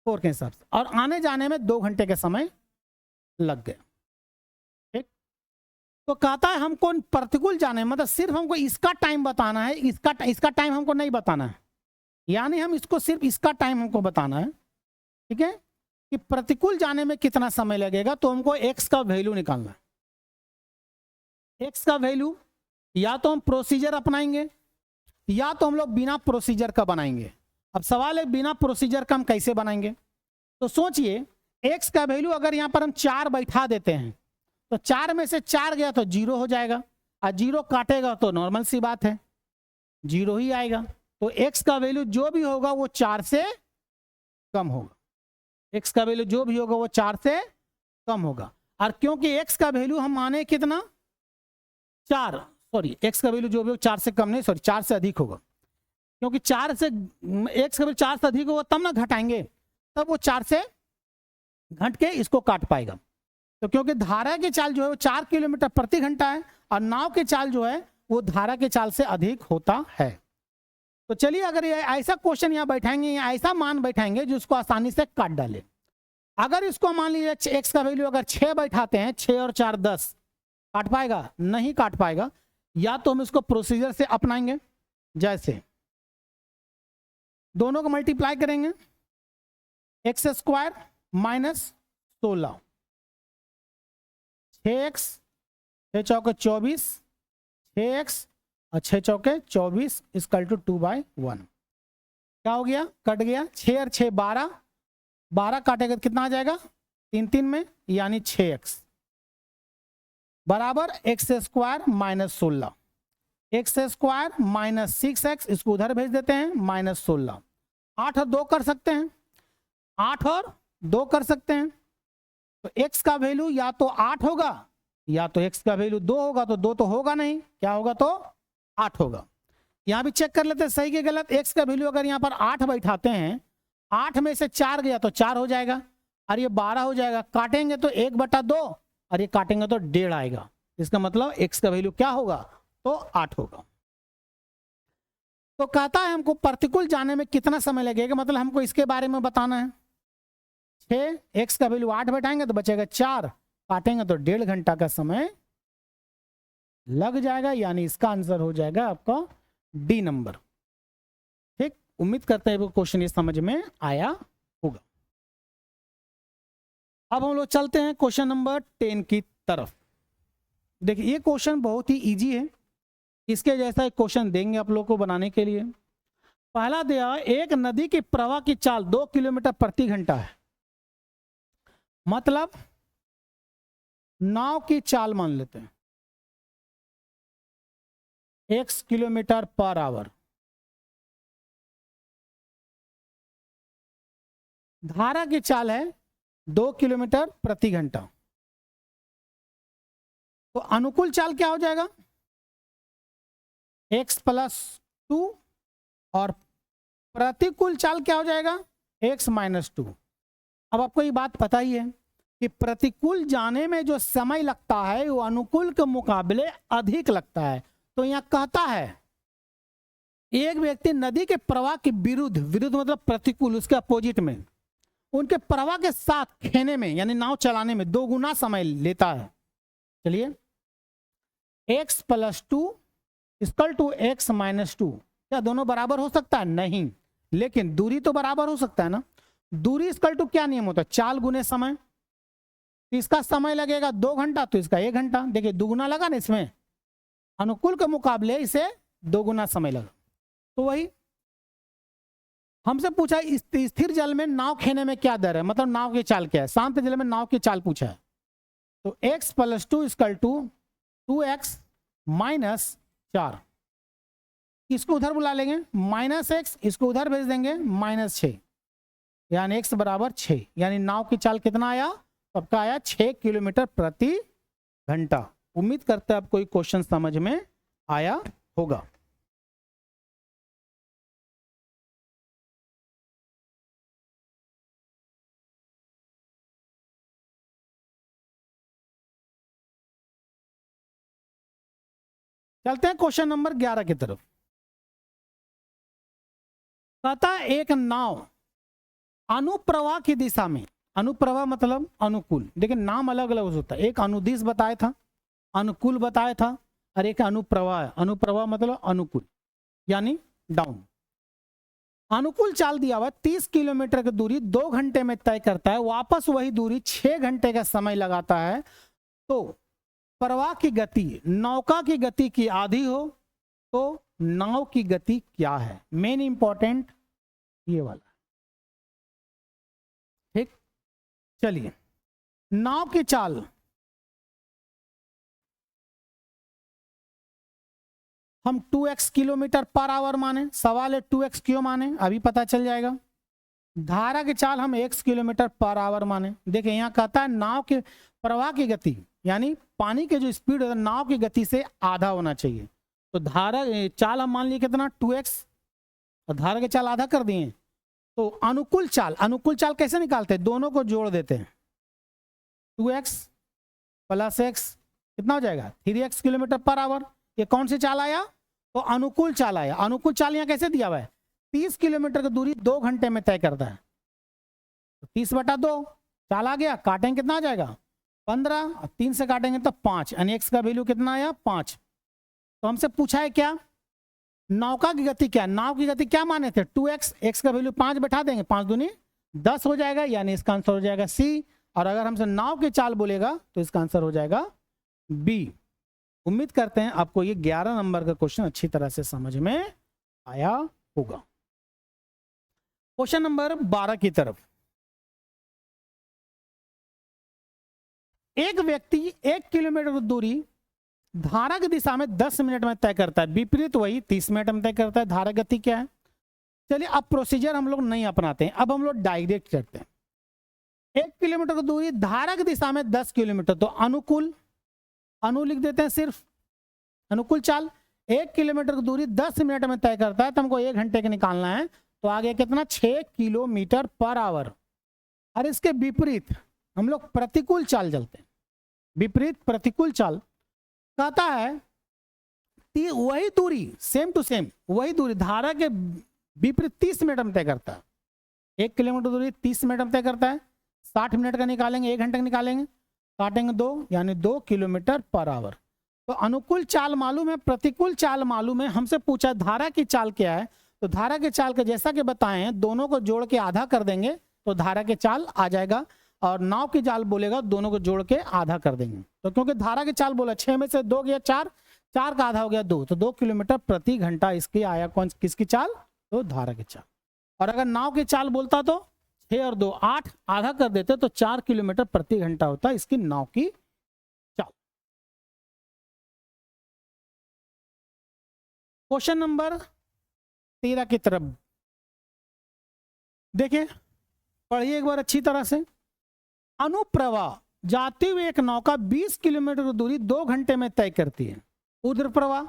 4 के हिसाब से, और आने जाने में 2 घंटे का समय लग गया। ठीक, तो कहता है हमको प्रतिकूल जाने, मतलब सिर्फ हमको इसका टाइम बताना है, इसका टाइम हमको नहीं बताना है, यानी हम इसको सिर्फ इसका टाइम हमको बताना है। ठीक है, कि प्रतिकूल जाने में कितना समय लगेगा, तो हमको x का वैल्यू निकालना है। x का वैल्यू या तो हम प्रोसीजर अपनाएंगे या तो हम लोग बिना प्रोसीजर का बनाएंगे। अब सवाल है बिना प्रोसीजर का हम कैसे बनाएंगे, तो सोचिए x का वैल्यू अगर यहां पर हम 4 बैठा देते हैं, तो 4 में से 4 गया तो 0 हो जाएगा, और 0 काटेगा तो नॉर्मल सी बात है 0 ही आएगा। तो x का वैल्यू जो भी होगा वो 4 से कम होगा, x का वैल्यू जो भी होगा वो 4 से कम होगा। और क्योंकि x का वैल्यू हम माने कितना 4, सॉरी x का वैल्यू जो भी हो 4 से कम नहीं, सॉरी 4 से अधिक होगा, क्योंकि 4 से x का वैल्यू 4 से अधिक होगा तब ना घटाएंगे, तब वो 4 से घट के इसको काट पाएगा। तो क्योंकि धारा की चाल जो है वो 4 किलोमीटर प्रति घंटा है, और नाव की चाल जो है वो धारा की चाल से अधिक होता है। तो चलिए अगर ये ऐसा क्वेश्चन यहाँ बैठाएंगे या ऐसा मान बैठाएंगे जो उसको आसानी से काट डाले। अगर इसको मान लीजिए x का वैल्यू अगर 6 बैठाते हैं, 6 और 4 10, काट पाएगा? नहीं काट पाएगा। या तो हम इसको प्रोसीजर से अपनाएंगे, जैसे दोनों को मल्टीप्लाई करेंगे, x² - 16, 6x 6 चौके 24, 6x और 6 चौके 24 = 2/1। क्या हो गया, कट गया, 6 और 6 12, 12 काटेगा तो कितना आ जाएगा, 3 3 में, यानी 6x बराबर x² - 16, x² - 6x, इसको उधर भेज देते हैं, -16। 8 और 2 कर सकते हैं, 8 और 2 कर सकते हैं, तो x का वैल्यू या तो 8 होगा या तो x का वैल्यू 2 होगा, तो 2 तो होगा नहीं, क्या होगा, तो 8 होगा। यहां भी चेक कर लेते हैं सही के गलत। x का वैल्यू अगर यहां पर 8 बैठाते हैं, 8 में से 4 गया तो 4 हो जाएगा, और ये 12 हो जाएगा, काटेंगे तो 1/2 और ये काटेंगे तो 1.5 आएगा। इसका मतलब x का वैल्यू क्या होगा, तो 8 होगा। तो कहता है हमको प्रतिकूल जाने में कितना समय लगेगा, मतलब हमको इसके बारे में बताना है। 6, x का वैल्यू 8 बैठाएंगे तो बचेगा 4, काटेंगे तो 1.5 घंटा का समय लग जाएगा, यानी इसका आंसर हो जाएगा आपका डी नंबर। ठीक, उम्मीद करते हैं वो क्वेश्चन ये समझ में आया होगा। अब हम लोग चलते हैं क्वेश्चन नंबर 10 की तरफ। देखिए ये क्वेश्चन बहुत ही इजी है, इसके जैसा एक क्वेश्चन देंगे आप लोग को बनाने के लिए। पहला दिया, एक नदी की प्रवाह की चाल 2 किलोमीटर प्रति घंटा है, मतलब नाव की चाल मान लेते हैं x किलोमीटर पर आवर। धारा की चाल है 2 किलोमीटर प्रति घंटा। तो अनुकूल चाल क्या हो जाएगा, x प्लस 2, और प्रतिकूल चाल क्या हो जाएगा, x माइनस 2। अब आपको ये बात पता ही है कि प्रतिकूल जाने में जो समय लगता है वो अनुकूल के मुकाबले अधिक लगता है। तो यहां कहता है एक व्यक्ति नदी के प्रवाह के विरुद्ध, विरुद्ध मतलब प्रतिकूल, उसके अपोजिट में, उनके प्रवाह के साथ खेने में यानी नाव चलाने में 2 गुना समय लेता है। चलिए, x plus 2 equal to x minus 2, क्या दोनों बराबर हो सकता है? नहीं, लेकिन दूरी तो बराबर हो सकता है ना। दूरी इक्वल टू क्या नियम होता है, चाल गुने समय। तो इसका समय लगेगा 2 घंटा, तो इसका 1 घंटा। देखिए दुगुना लगा ना इसमें, अनुकूल के मुकाबले इसे 2 गुना समय लगा। तो वही हमसे पूछा स्थिर जल में नाव खेने में क्या दर है, मतलब नाव की चाल क्या है। शांत जल में नाव की चाल पूछा है। तो x plus 2 equal to 2x minus 4, इसको उधर बुला लेंगे माइनस x, इसको उधर भेज देंगे माइनस 6, यानी x बराबर 6। यानी नाव की चाल कितना आया, सबका आया 6 किलोमीटर प्रति घंटा। उम्मीद करते हैं आपको कोई क्वेश्चन समझ में आया होगा। चलते हैं क्वेश्चन नंबर 11 की तरफ। कहता एक नाव अनुप्रवाह की दिशा में, अनुप्रवाह मतलब अनुकूल, देखिए नाम अलग अलग हो सकता है। एक अनुदिश बताया था, अनुकूल बताया था, और एक अनुप्रवाह है। अनुप्रवाह मतलब अनुकूल यानी डाउन। अनुकूल चाल दिया हुआ 30 किलोमीटर की दूरी 2 घंटे में तय करता है, वापस वही दूरी 6 घंटे का समय लगाता है। तो प्रवाह की गति नौका की गति की आधी हो तो नाव की गति क्या है। मेन इंपॉर्टेंट ये वाला, ठीक। चलिए, नाव की चाल हम 2x किलोमीटर पर आवर माने। सवाल है 2x क्यों माने, अभी पता चल जाएगा। धारा की चाल हम x किलोमीटर पर आवर माने। देखिए यहाँ कहता है नाव के प्रवाह की गति यानी पानी के जो स्पीड है नाव की गति से आधा होना चाहिए। तो धारा चाल हम मान लिए कितना 2x, और धारा की चाल आधा कर दिए। तो अनुकूल चाल, अनुकूल चाल कैसे निकालते हैं, दोनों को जोड़ देते हैं। 2x प्लस x कितना हो जाएगा 3x किलोमीटर पर आवर। ये कौन सी चाल आया, तो अनुकूल चाल आया। अनुकूल चाल यहाँ कैसे दिया हुआ है, 30 किलोमीटर की दूरी 2 घंटे में तय करता है। तो 30/2 चाल आ गया, काटेंगे कितना आ जाएगा 15, और 3 से काटेंगे तो 5, यानी x का वैल्यू कितना आया 5। तो हमसे पूछा है क्या, नौका की गति क्या, नाव की गति क्या माने थे 2x, x का वैल्यू 5 बैठा देंगे, 5 दूनी 10 हो जाएगा, यानी इसका आंसर हो जाएगा C। और अगर हमसे नाव की चाल बोलेगा तो इसका आंसर हो जाएगा B। उम्मीद करते हैं आपको ये 11 नंबर का क्वेश्चन अच्छी तरह से समझ में आया होगा। क्वेश्चन नंबर 12 की तरफ। एक व्यक्ति 1 किलोमीटर की दूरी धारा की दिशा में 10 मिनट में तय करता है, विपरीत वही 30 मिनट में तय करता है। धारा गति क्या है। चलिए अब प्रोसीजर हम लोग नहीं अपनाते हैं, अब हम लोग डायरेक्ट करते हैं। 1 किलोमीटर की दूरी धारा की दिशा में 10 किलोमीटर, तो अनुकूल, अनु लिख देते हैं सिर्फ, अनुकूल चाल 1 किलोमीटर की दूरी 10 मिनट में तय करता है, तो हमको 1 घंटे का निकालना है। तो आगे कितना 6 किलोमीटर पर आवर। और इसके विपरीत हम लोग प्रतिकूल चाल चलते हैं। विपरीत प्रतिकूल चाल कहता है वही दूरी सेम टू सेम, वही दूरी धारा के विपरीत 30 मिनट में तय करता है। 1 किलोमीटर दूरी 30 मिनट में तय करता है, 60 मिनट का निकालेंगे, 1 घंटे का निकालेंगे, काटेंगे 2, यानी 2 किलोमीटर पर आवर। तो अनुकूल चाल मालूम है, प्रतिकूल चाल मालूम है। हमसे पूछा धारा की चाल क्या है, तो धारा की चाल का जैसा कि बताएं दोनों को जोड़ के आधा कर देंगे तो धारा की चाल आ जाएगा। और नाव की चाल बोलेगा दोनों को जोड़ के आधा कर देंगे। तो क्योंकि धारा की चाल बोला 6 में से 2 गया 4, 4 का आधा हो गया 2, तो 2 किलोमीटर प्रति घंटा इसकी आया कौन किसकी चाल, तो धारा की चाल। और अगर नाव की चाल बोलता तो 6 और 2 8, आधा कर देते तो 4 किलोमीटर प्रति घंटा होता इसकी नाव की चाल। क्वेश्चन नंबर 13 की तरफ देखिए, पढ़िए एक बार अच्छी तरह से। अनुप्रवाह जाती हुई एक नौका 20 किलोमीटर की दूरी 2 घंटे में तय करती है। ऊर्ध्व प्रवाह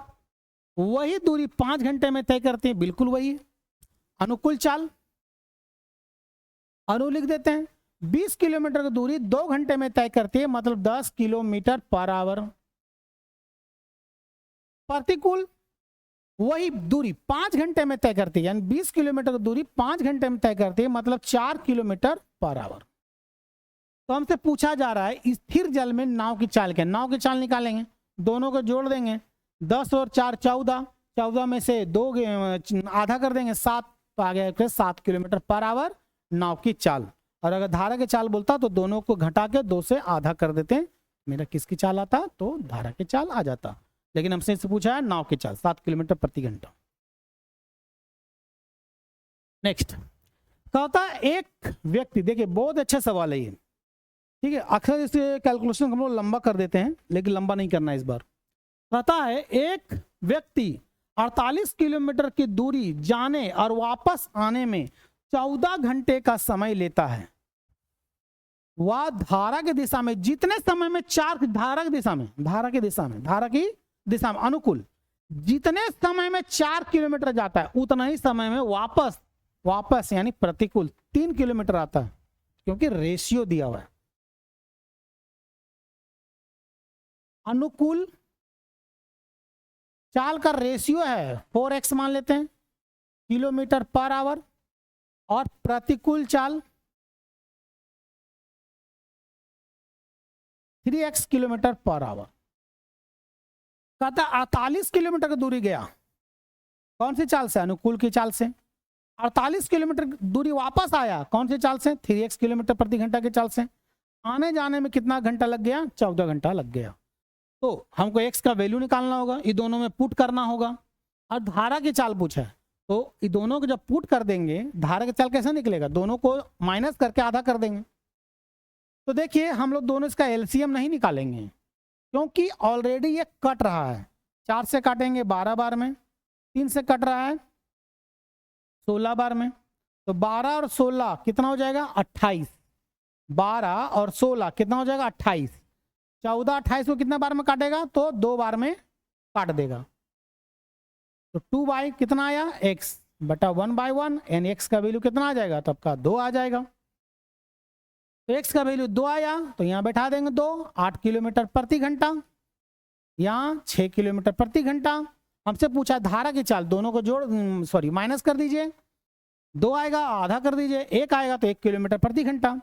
वही दूरी 5 घंटे में तय करती है, बिल्कुल वही। अनुकूल चाल अनु लिख देते हैं, 20 किलोमीटर की दूरी 2 घंटे में तय करती है, मतलब 10 किलोमीटर पर आवर। प्रतिकूल वही दूरी 5 घंटे में तय करती है, यानी 20 किलोमीटर की दूरी 5 घंटे में तय करती है, मतलब 4 किलोमीटर पर आवर। तो हमसे पूछा जा रहा है स्थिर जल में नाव की चाल क्या। नाव की चाल निकालेंगे, दोनों को जोड़ देंगे, 10 और 4 14, 14 में से 2 आधा कर देंगे 7, तो आ गया 7 किलोमीटर पर आवर नाव की चाल। और अगर धारा की चाल बोलता तो दोनों को घटा के 2 से आधा कर देते हैं, मेरा किसकी चाल आता, तो धारा की चाल आ जाता। लेकिन हमसे इससे पूछा है नाव की चाल 7 किलोमीटर प्रति घंटा। नेक्स्ट कहता है एक व्यक्ति, देखिए बहुत अच्छा सवाल है ये, ठीक है। अक्सर इसे कैलकुलेशन हम लोग लंबा कर देते हैं, लेकिन लंबा नहीं करना इस बार। कहता है एक व्यक्ति 48 किलोमीटर की दूरी जाने और वापस आने में 14 घंटे का समय लेता है। वह धारा की दिशा में जितने समय में धारा की दिशा में अनुकूल जितने समय में 4 किलोमीटर जाता है, उतना ही समय में वापस यानी प्रतिकूल 3 किलोमीटर आता है, क्योंकि रेशियो दिया हुआ है। अनुकूल चाल का रेशियो है 4x मान लेते हैं किलोमीटर पर आवर, और प्रतिकूल चाल 3x किलोमीटर पर आवर। कहता 48 किलोमीटर की दूरी गया, कौन सी चाल से, अनुकूल की चाल से। 48 किलोमीटर दूरी वापस आया, कौन सी चाल से, 3x किलोमीटर प्रति घंटा की चाल से। आने जाने में कितना घंटा लग गया, 14 घंटा लग गया। तो हमको x का वैल्यू निकालना होगा, ये दोनों में पुट करना होगा। और धारा की चाल पूछा है, तो ये दोनों को जब पुट कर देंगे धारा की चाल कैसे निकलेगा, दोनों को माइनस करके आधा कर देंगे। तो देखिए हम लोग दोनों इसका एलसीएम नहीं निकालेंगे, क्योंकि ऑलरेडी ये कट रहा है। 4 से काटेंगे 12 बार में, 3 से कट रहा है 16 बार में, तो 12 और 16 कितना हो जाएगा 28। 12 और 16 कितना हो जाएगा 28। 14 28 को कितने बार में काटेगा, तो 2 बार में काट देगा। तो 2 बाई कितना आया x बटा 1/1, एन x का वैल्यू कितना आ जाएगा, तब का 2 आ जाएगा। तो x का वैल्यू 2 आया, तो यहाँ बैठा देंगे 2, 8 किलोमीटर प्रति घंटा, यहाँ 6 किलोमीटर प्रति घंटा। हमसे पूछा धारा की चाल, दोनों को माइनस कर दीजिए, 2 आएगा आधा कर दीजिए, 1 आएगा तो 1 किलोमीटर प्रति घंटा।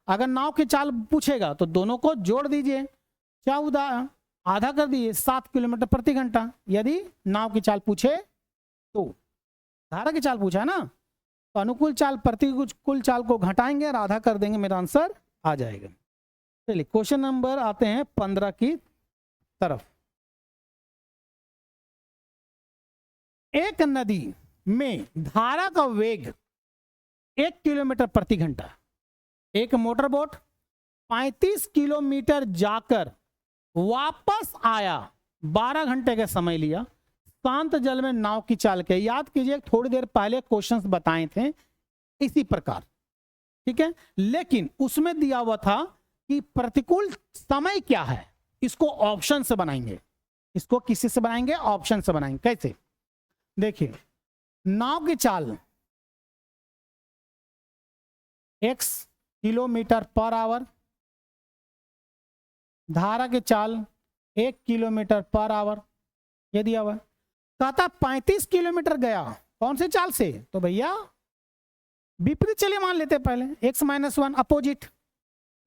अगर नाव की चाल पूछेगा तो दोनों को जोड़ दीजिए, 14 आधा कर दीजिए 7 किलोमीटर प्रति घंटा। यदि नाव की चाल पूछे तो, धारा की चाल पूछा है ना, तो अनुकूल चाल प्रतिकूल चाल को घटाएंगे और आधा कर देंगे, मेरा आंसर आ जाएगा। चलिए क्वेश्चन नंबर आते हैं 15 की तरफ। एक नदी में धारा का वेग 1 किलोमीटर प्रति घंटा। एक मोटर बोट 35 किलोमीटर जाकर वापस आया, 12 घंटे का समय लिया। शांत जल में नाव की चाल के, याद कीजिए थोड़ी देर पहले क्वेश्चंस बताए थे इसी प्रकार, ठीक है। लेकिन उसमें दिया हुआ था कि प्रतिकूल समय क्या है, इसको ऑप्शन से बनाएंगे। इसको किसी से बनाएंगे, ऑप्शन से बनाएंगे। कैसे, देखिए नाव की चाल x किलोमीटर पर आवर, धारा की चाल 1 किलोमीटर पर आवर, ये दिया हुआ। कहता 35 किलोमीटर गया, कौन से चाल से, तो भैया विपरीत चलिए मान लेते पहले, x - 1 अपोजिट।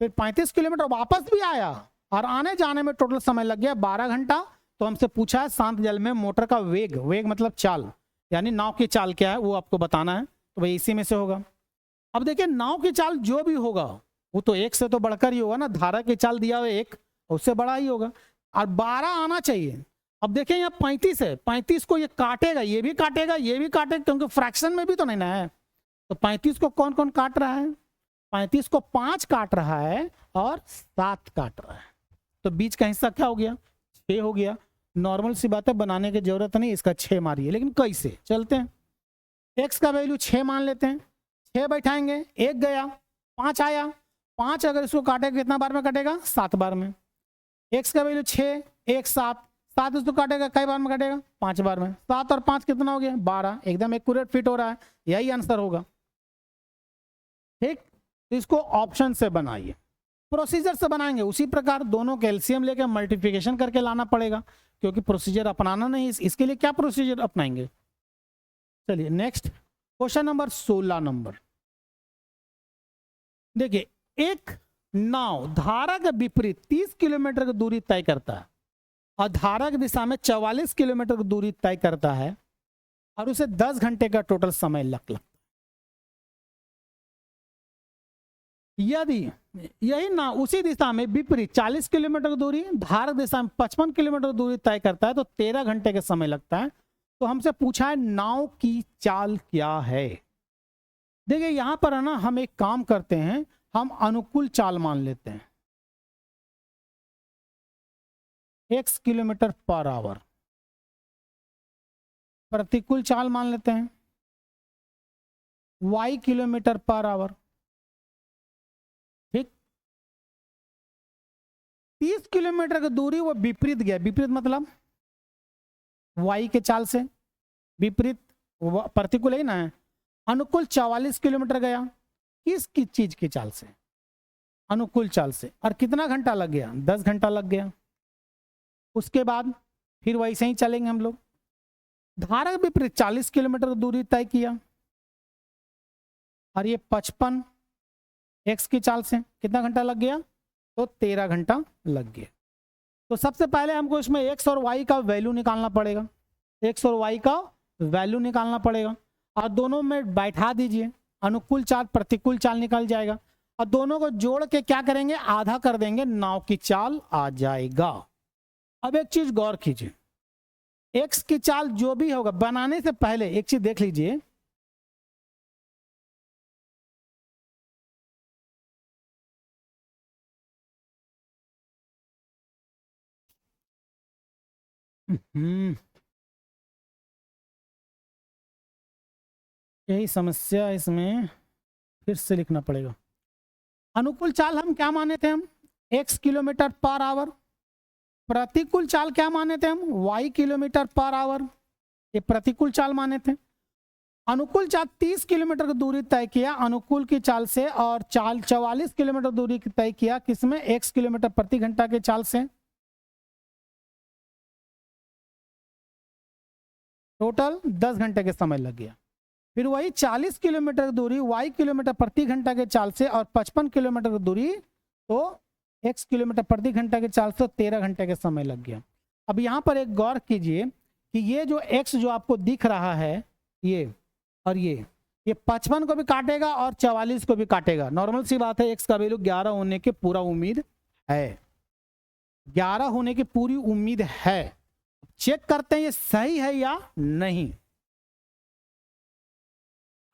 फिर 35 किलोमीटर वापस भी आया और आने जाने में टोटल समय लग गया 12 घंटा। तो हमसे पूछा है शांत जल में मोटर का वेग, वेग मतलब चाल, यानी नाव की चाल क्या है वो आपको बताना है, तो भाई इसी में से होगा। अब देखिए नाव की चाल जो भी होगा वो तो एक से तो बढ़कर ही होगा ना, धारा की चाल दिया हुआ एक, उससे बड़ा ही होगा। और 12 आना चाहिए। अब देखें यहाँ 35 है, 35 को ये काटेगा, ये भी काटेगा, ये भी काटेगा, क्योंकि फ्रैक्शन में भी तो नहीं ना है। तो 35 को कौन कौन काट रहा है? 35 को 5 काट रहा है और 7 काट रहा है। तो बीच का हिस्सा क्या हो गया? 6 हो गया। नॉर्मल सी बात है, बनाने की जरूरत नहीं, इसका 6 मारिए। लेकिन कैसे? चलते हैं, x का वैल्यू 6 मान लेते हैं, 6 बैठाएंगे, 1 गया, 5 आया, 5 अगर इसको काटेगा कितना बार में कटेगा? 7 बार में। x का वैल्यू 6, 1 7, 7 इसको काटेगा कई बार में कटेगा? 5 बार में। 7 और 5 कितना हो गया? 12। एकदम एक्यूरेट फिट हो रहा है, यही आंसर होगा। ठीक, तो इसको ऑप्शन से बनाइए, प्रोसीजर से बनाएंगे उसी प्रकार, दोनों का एलसीएम लेके मल्टीप्लिकेशन करके लाना पड़ेगा, क्योंकि प्रोसीजर अपनाना नहीं, इसके लिए क्या प्रोसीजर अपनाएंगे। चलिए नेक्स्ट क्वेश्चन नंबर 16 नंबर। देखिए, एक नाव धारा के विपरीत 30 किलोमीटर की दूरी तय करता है और धारा की दिशा में 44 किलोमीटर की दूरी तय करता है और उसे 10 घंटे का टोटल समय लगता है। यदि यही ना उसी दिशा में विपरीत 40 किलोमीटर की दूरी, धारा दिशा में 55 किलोमीटर दूरी तय करता है, तो 13 घंटे का समय लगता है। तो हमसे पूछा है नाव की चाल क्या है। देखिए यहां पर है ना, हम एक काम करते हैं, हम अनुकूल चाल मान लेते हैं, x किलोमीटर पर आवर। प्रतिकूल चाल मान लेते हैं y किलोमीटर पर आवर। ठीक, 30 किलोमीटर की दूरी वो विपरीत गया, विपरीत मतलब y के चाल से, विपरीत प्रतिकूल है ना है। अनुकूल 44 किलोमीटर गया, किस चीज की चाल से? अनुकूल चाल से। और कितना घंटा लग गया? 10 घंटा लग गया। उसके बाद फिर वैसे ही चलेंगे हम लोग, धारा के विपरीत 40 किलोमीटर दूरी तय किया और ये 55 x की चाल से कितना घंटा लग गया? तो 13 घंटा लग गया। तो सबसे पहले हमको इसमें x और y का वैल्यू निकालना पड़ेगा, x और y का वैल्यू निकालना पड़ेगा और दोनों में बैठा दीजिए, अनुकूल चाल प्रतिकूल चाल निकल जाएगा और दोनों को जोड़ के क्या करेंगे? आधा कर देंगे, नाव की चाल आ जाएगा। अब एक चीज गौर कीजिए, x की चाल जो भी होगा, बनाने से पहले एक चीज देख लीजिए, यही समस्या, इसमें फिर से लिखना पड़ेगा। अनुकूल चाल हम क्या माने थे? हम x किलोमीटर पर आवर। प्रतिकूल चाल क्या माने थे? हम y किलोमीटर पर आवर, ये प्रतिकूल चाल माने थे। अनुकूल चाल 30 किलोमीटर की दूरी तय किया अनुकूल की चाल से और चाल 44 किलोमीटर दूरी तय किया किसमें? x किलोमीटर प्रति घंटा के चाल से। टोटल 10 घंटे के समय लग गया। फिर वही 40 किलोमीटर दूरी y किलोमीटर प्रति घंटा के चाल से और 55 किलोमीटर की दूरी तो x किलोमीटर प्रति घंटा के चाल से 13 घंटे के समय लग गया। अब यहाँ पर एक गौर कीजिए कि ये जो x जो आपको दिख रहा है, ये और ये 55 को भी काटेगा और 44 को भी काटेगा। नॉर्मल सी बात है, x का वैल्यू 11 होने की पूरा उम्मीद है, 11 होने की पूरी उम्मीद है। चेक करते हैं ये सही है या नहीं।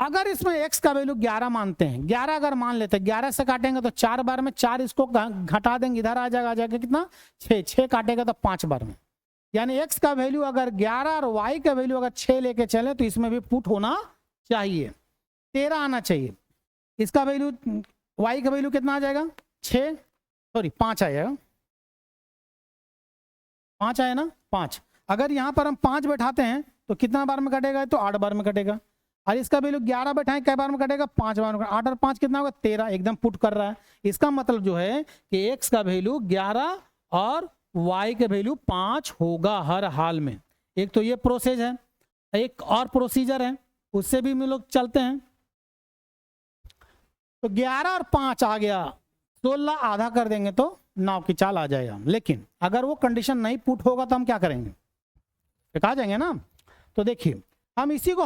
अगर इसमें x का वैल्यू 11 मानते हैं, 11 अगर मान लेते हैं, 11 से काटेंगे तो 4 बार में, 4 इसको घटा देंगे, इधर आ जाएगा कितना? 6, 6 काटेगा तो 5 बार में। यानी x का वैल्यू अगर 11 और y का वैल्यू अगर 6 लेके चले तो इसमें भी पुट होना चाहिए, 13 आना चाहिए। इसका वैल्यू y का वैल्यू कितना आ जाएगा? 5 आएगा, 5 आया ना, 5। अगर यहाँ पर हम 5 बैठाते हैं तो कितना बार में कटेगा? तो 8 बार में कटेगा। और इसका वैल्यू 11 बैठाएं, कई बार में कटेगा? 5 बार में। 8 और 5 कितना होगा? 13। एकदम पुट कर रहा है। इसका मतलब जो है कि x का वैल्यू 11 और y का वैल्यू 5 होगा हर हाल में। एक तो ये प्रोसेस है, एक और प्रोसीजर है, उससे भी हम लोग चलते हैं। तो 11 और 5 आ गया, 16 आधा कर देंगे तो नाव की चाल आ जाएगा। लेकिन अगर वो कंडीशन नहीं पुट होगा तो हम क्या करेंगे? आ जाएंगे ना। तो देखिए हम इसी को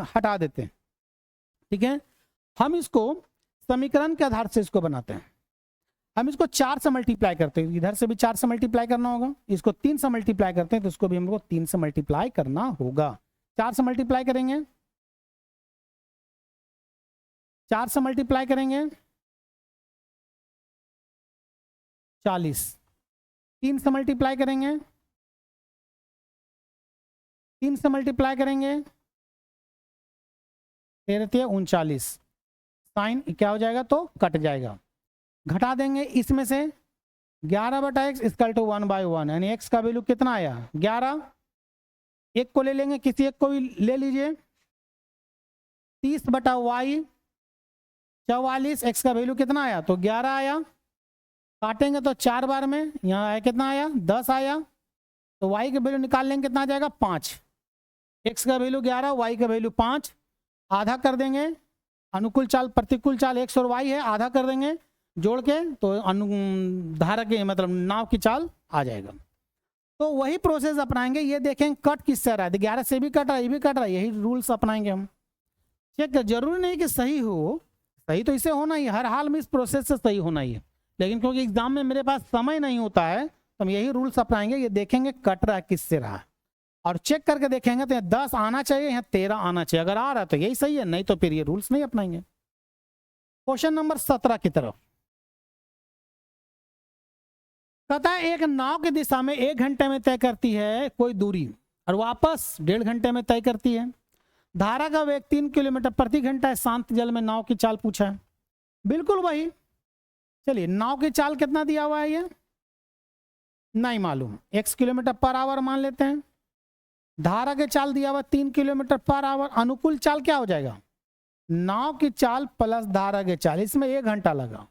हटा देते हैं, ठीक है। हम इसको समीकरण के आधार से इसको बनाते हैं। हम इसको 4 से मल्टीप्लाई करते हैं, इधर से भी 4 से मल्टीप्लाई करना होगा, इसको 3 से मल्टीप्लाई करते हैं तो इसको भी हमको 3 से मल्टीप्लाई करना होगा। 4 से मल्टीप्लाई करेंगे, 4 से मल्टीप्लाई करेंगे 40, 3 से मल्टीप्लाई करेंगे, 3 से मल्टीप्लाई करेंगे 39, साइन क्या हो जाएगा तो कट जाएगा। घटा देंगे इसमें से 11/x इक्वल टू 1/1, यानी x का वैल्यू कितना आया 11। एक को ले लेंगे, किसी एक को भी ले लीजिए, 30/y 44, x का वैल्यू कितना आया तो 11 आया। काटेंगे तो 4 बार में, यहाँ आया कितना आया 10 आया, तो y का वैल्यू निकाल लेंगे कितना आ जाएगा 5। x का वैल्यू 11, y का वैल्यू 5, आधा कर देंगे, अनुकूल चाल प्रतिकूल चाल x और y है, आधा कर देंगे जोड़ के तो धारा के मतलब नाव की चाल आ जाएगा। तो वही प्रोसेस अपनाएंगे, ये देखेंगे कट किससे आ रहा है, 11 से भी कट रहा है, ये भी कट रहा है, यही रूल्स अपनाएंगे हम। चेक, जरूरी नहीं कि सही हो, सही तो इसे होना ही, हर हाल में इस प्रोसेस से सही होना ही है, लेकिन क्योंकि एग्जाम में मेरे पास समय नहीं होता है तो हम यही रूल्स अपनाएंगे। ये देखेंगे कट रहा है किससे रहा है, और चेक करके देखेंगे तो 10 आना चाहिए, यहाँ 13 आना चाहिए, अगर आ रहा है तो यही सही है, नहीं तो फिर ये रूल्स नहीं अपनाएंगे। क्वेश्चन नंबर 17 की तरफ, कहता है एक नाव की दिशा में 1 घंटे में तय करती है कोई दूरी और वापस 1.5 घंटे में तय करती है। धारा का वेग 3 किलोमीटर प्रति घंटा है, शांत जल में नाव की चाल पूछा है। बिल्कुल वही, चलिए नाव की चाल कितना दिया हुआ है ये नहीं मालूम, x किलोमीटर पर आवर मान लेते हैं। धारा के चाल दिया हुआ 3 किलोमीटर पर आवर, अनुकूल चाल क्या हो जाएगा नाव की चाल प्लस धारा के चाल, इसमें 1 घंटा लगा।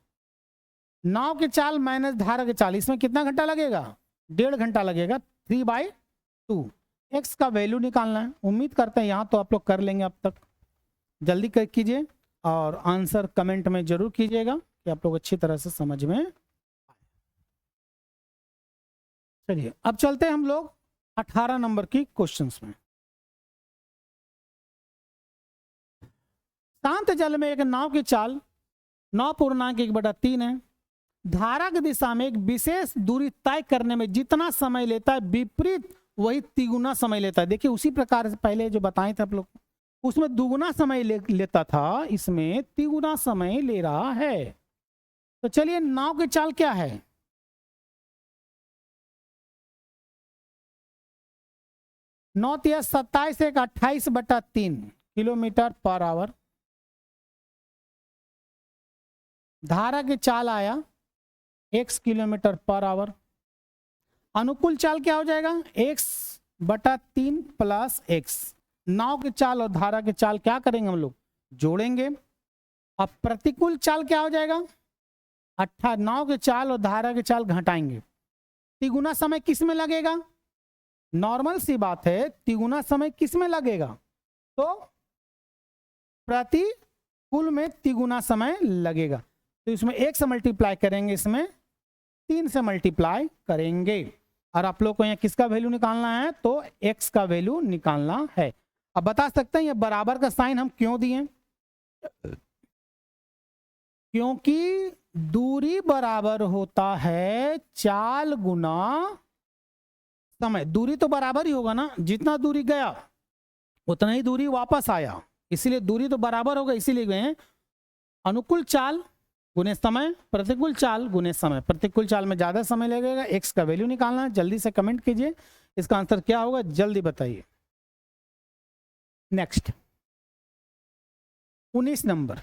नाव की चाल माइनस धारा की चाल, इसमें कितना घंटा लगेगा 1.5 घंटा लगेगा, 3/2। x का वैल्यू निकालना है, उम्मीद करते हैं यहाँ तो आप लोग कर लेंगे। अब तक जल्दी कर कीजिए और आंसर कमेंट में जरूर कीजिएगा कि आप लोग अच्छी तरह से समझ में। चलिए अब चलते हैं हम लोग 18 नंबर की क्वेश्चंस में। शांत जल में एक नाव की चाल 9.1/3 है। धारा की दिशा में एक विशेष दूरी तय करने में जितना समय लेता है विपरीत वही तिगुना समय लेता है। देखिए उसी प्रकार से पहले जो बताए थे आप लोग, उसमें दुगुना समय लेता था, इसमें तिगुना समय ले रहा है। तो चलिए नाव की चाल क्या है, नौ 27 एक 28/3 किलोमीटर पर आवर। धारा की चाल आया x किलोमीटर पर आवर। अनुकूल चाल क्या हो जाएगा x/3 प्लस x। नाव की चाल और धारा की चाल क्या करेंगे हम लोग जोड़ेंगे। अब प्रतिकूल चाल क्या हो जाएगा नाव की चाल और धारा की चाल घटाएंगे। तिगुना समय किस में लगेगा, नॉर्मल सी बात है, तिगुना समय किस में लगेगा तो प्रतिकूल में तिगुना समय लगेगा। तो इसमें 1 से मल्टीप्लाई करेंगे, इसमें 3 से मल्टीप्लाई करेंगे, और आप लोग को यहाँ किसका वैल्यू निकालना है तो x का वैल्यू निकालना है। अब बता सकते हैं ये बराबर का साइन हम क्यों दिए, क्योंकि दूरी बराबर होता है चाल गुना समय। दूरी तो बराबर ही होगा ना, जितना दूरी गया उतना ही दूरी वापस आया, इसीलिए दूरी तो बराबर होगा, इसीलिए गए अनुकूल चाल गुने समय, प्रतिकूल चाल गुने समय। प्रतिकूल चाल में ज्यादा समय लगेगा, x का वैल्यू निकालना है। जल्दी से कमेंट कीजिए इसका आंसर क्या होगा, जल्दी बताइए। नेक्स्ट 19 नंबर,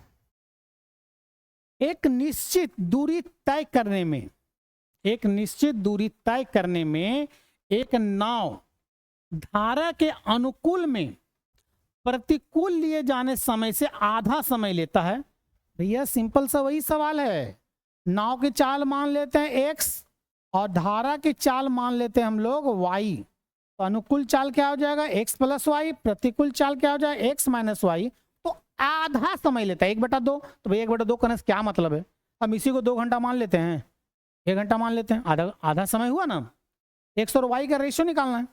एक निश्चित दूरी तय करने में, एक निश्चित दूरी तय करने में एक नाव धारा के अनुकूल में प्रतिकूल लिए जाने समय से आधा समय लेता है। भैया सिंपल सा वही सवाल है, नाव की चाल मान लेते हैं x और धारा की चाल मान लेते हैं हम लोग y। तो अनुकूल चाल क्या हो जाएगा x प्लस वाई, प्रतिकूल चाल क्या हो जाएगा x माइनस वाई। तो आधा समय लेता है 1/2। तो भाई 1/2 करने से क्या मतलब है, हम इसी को 2 घंटा मान लेते हैं, 1 घंटा मान लेते हैं, आधा आधा समय हुआ ना। x और y का रेशियो निकालना है,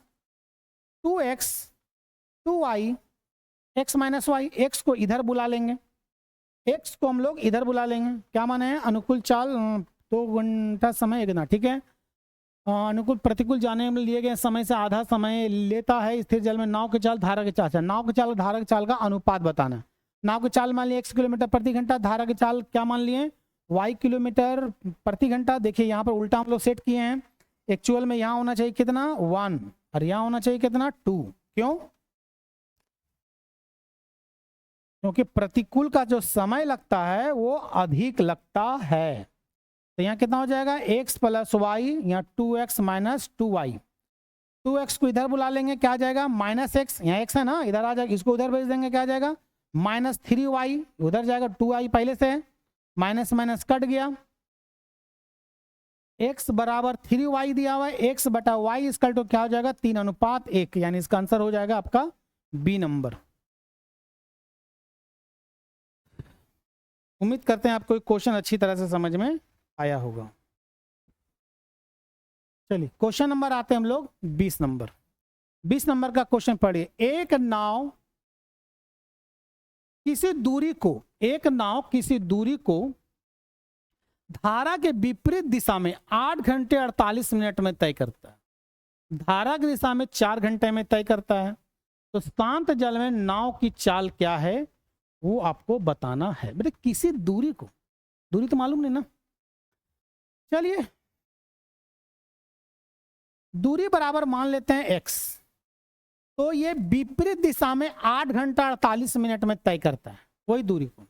2x 2y x minus Y. x को इधर बुला लेंगे, एक्स को हम लोग इधर बुला लेंगे, क्या माने हैं, अनुकूल चाल 2 घंटा समय 1 घंटा, ठीक है। अनुकूल प्रतिकूल जाने में लिए गए समय से आधा समय लेता है स्थिर जल में नाव की चाल धारा की चाल। नाव की चाल और धारा की चाल का अनुपात बताना है। नाव की चाल मान लिए x किलोमीटर प्रति घंटा, धारा की चाल क्या मान लिए y किलोमीटर प्रति घंटा। देखिए यहाँ पर उल्टा हम लोग सेट किए हैं, एक्चुअल में यहाँ होना चाहिए कितना 1 और यहाँ होना चाहिए कितना 2। क्यों? क्योंकि प्रतिकूल का जो समय लगता है वो अधिक लगता है। तो यहाँ कितना हो जाएगा x प्लस वाई, यहाँ 2x माइनस 2y। 2x को इधर बुला लेंगे, क्या आ जाएगा माइनस x, यहाँ x है ना, इधर आ जाएगा, इसको उधर भेज देंगे, क्या आ जाएगा माइनस 3y, उधर जाएगा 2y पहले से है, माइनस माइनस कट गया, x बराबर 3y दिया हुआ है, x बटा y इसका तो क्या हो जाएगा 3:1, यानी इसका आंसर हो जाएगा आपका बी नंबर। उम्मीद करते हैं आपको क्वेश्चन अच्छी तरह से समझ में आया होगा। चलिए क्वेश्चन नंबर आते हैं हम लोग 20 नंबर। 20 नंबर का क्वेश्चन पढ़िए। एक नाव किसी दूरी को धारा के विपरीत दिशा में 8 घंटे 48 मिनट में तय करता है। धारा की दिशा में 4 घंटे में तय करता है। तो शांत जल में नाव की चाल क्या है वो आपको बताना है। बेटे किसी दूरी को, दूरी तो मालूम नहीं ना, चलिए दूरी बराबर मान लेते हैं x। तो ये विपरीत दिशा में 8 घंटा 48 मिनट में तय करता है वही दूरी को।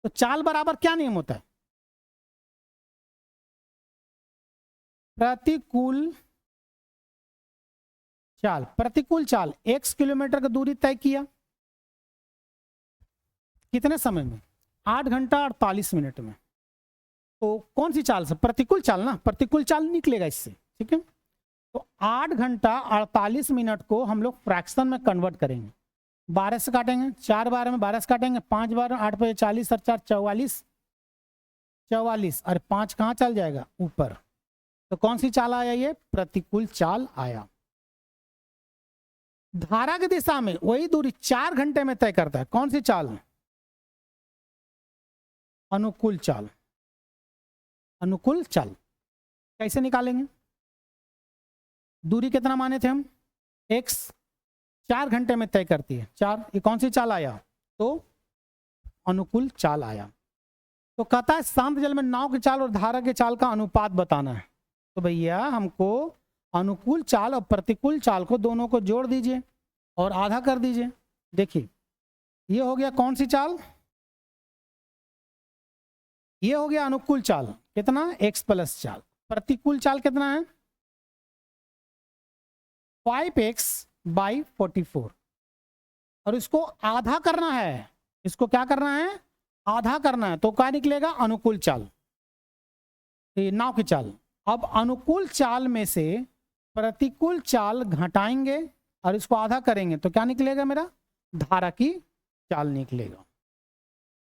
तो चाल बराबर क्या नियम होता है, प्रतिकूल चाल। प्रतिकूल चाल x किलोमीटर की दूरी तय किया कितने समय में 8 घंटा 48 मिनट में। तो कौन सी चाल से, प्रतिकूल चाल ना, प्रतिकूल चाल निकलेगा इससे, ठीक है। तो 8 घंटा 48 मिनट को हम लोग फ्रैक्शन में कन्वर्ट करेंगे, 12 से काटेंगे, 4 बार में 12 से काटेंगे, 5 बार 8 पे 40 और 4 44, 44 और 5 कहाँ चल जाएगा ऊपर। तो कौन सी चाल आया, ये प्रतिकूल चाल आया। धारा की दिशा में वही दूरी 4 घंटे में तय करता है, कौन सी चाल, अनुकूल चाल। अनुकूल चाल कैसे निकालेंगे, दूरी कितना माने थे हम x, 4 घंटे में तय करती है 4, ये कौन सी चाल आया, तो अनुकूल चाल आया। तो कहता है शांत जल में नाव की चाल और धारा की चाल का अनुपात बताना है। तो भैया हमको अनुकूल चाल और प्रतिकूल चाल को दोनों को जोड़ दीजिए और आधा कर दीजिए। देखिए ये हो गया कौन सी चाल, ये हो गया अनुकूल चाल, कितना x प्लस चाल। प्रतिकूल चाल कितना है 5x बाई 44, और इसको आधा करना है, इसको क्या करना है आधा करना है। तो क्या निकलेगा अनुकूल चाल, नाव की चाल। अब अनुकूल चाल में से प्रतिकूल चाल घटाएंगे और इसको आधा करेंगे तो क्या निकलेगा मेरा, धारा की चाल निकलेगा।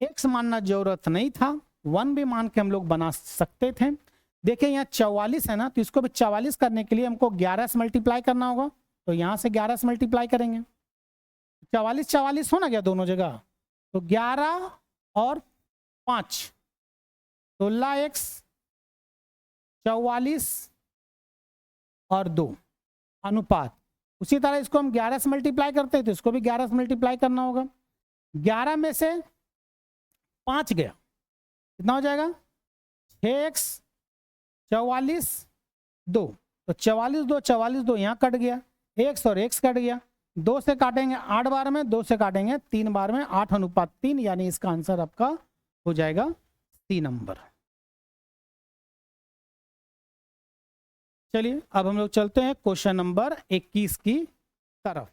x मानना जरूरत नहीं था, 1 भी मान के हम लोग बना सकते थे। देखिए यहाँ 44 है ना, तो इसको भी 44 करने के लिए हमको 11 से मल्टीप्लाई करना होगा। तो यहाँ से 11 से मल्टीप्लाई करेंगे, 44 44 होना गया दोनों जगह, तो 11 और 5 16x, 44 और 2 अनुपात। उसी तरह इसको हम 11 से मल्टीप्लाई करते हैं तो इसको भी 11 से मल्टीप्लाई करना होगा। 11 में से 5 गया, कितना हो जाएगा 6x, 44 2, तो 44 2 44 2 यहाँ कट गया, x और x कट गया, 2 से काटेंगे 8 बार में, 2 से काटेंगे 3 बार में, 8:3, यानी इसका आंसर आपका हो जाएगा C नंबर। चलिए अब हम लोग चलते हैं क्वेश्चन नंबर 21 की तरफ।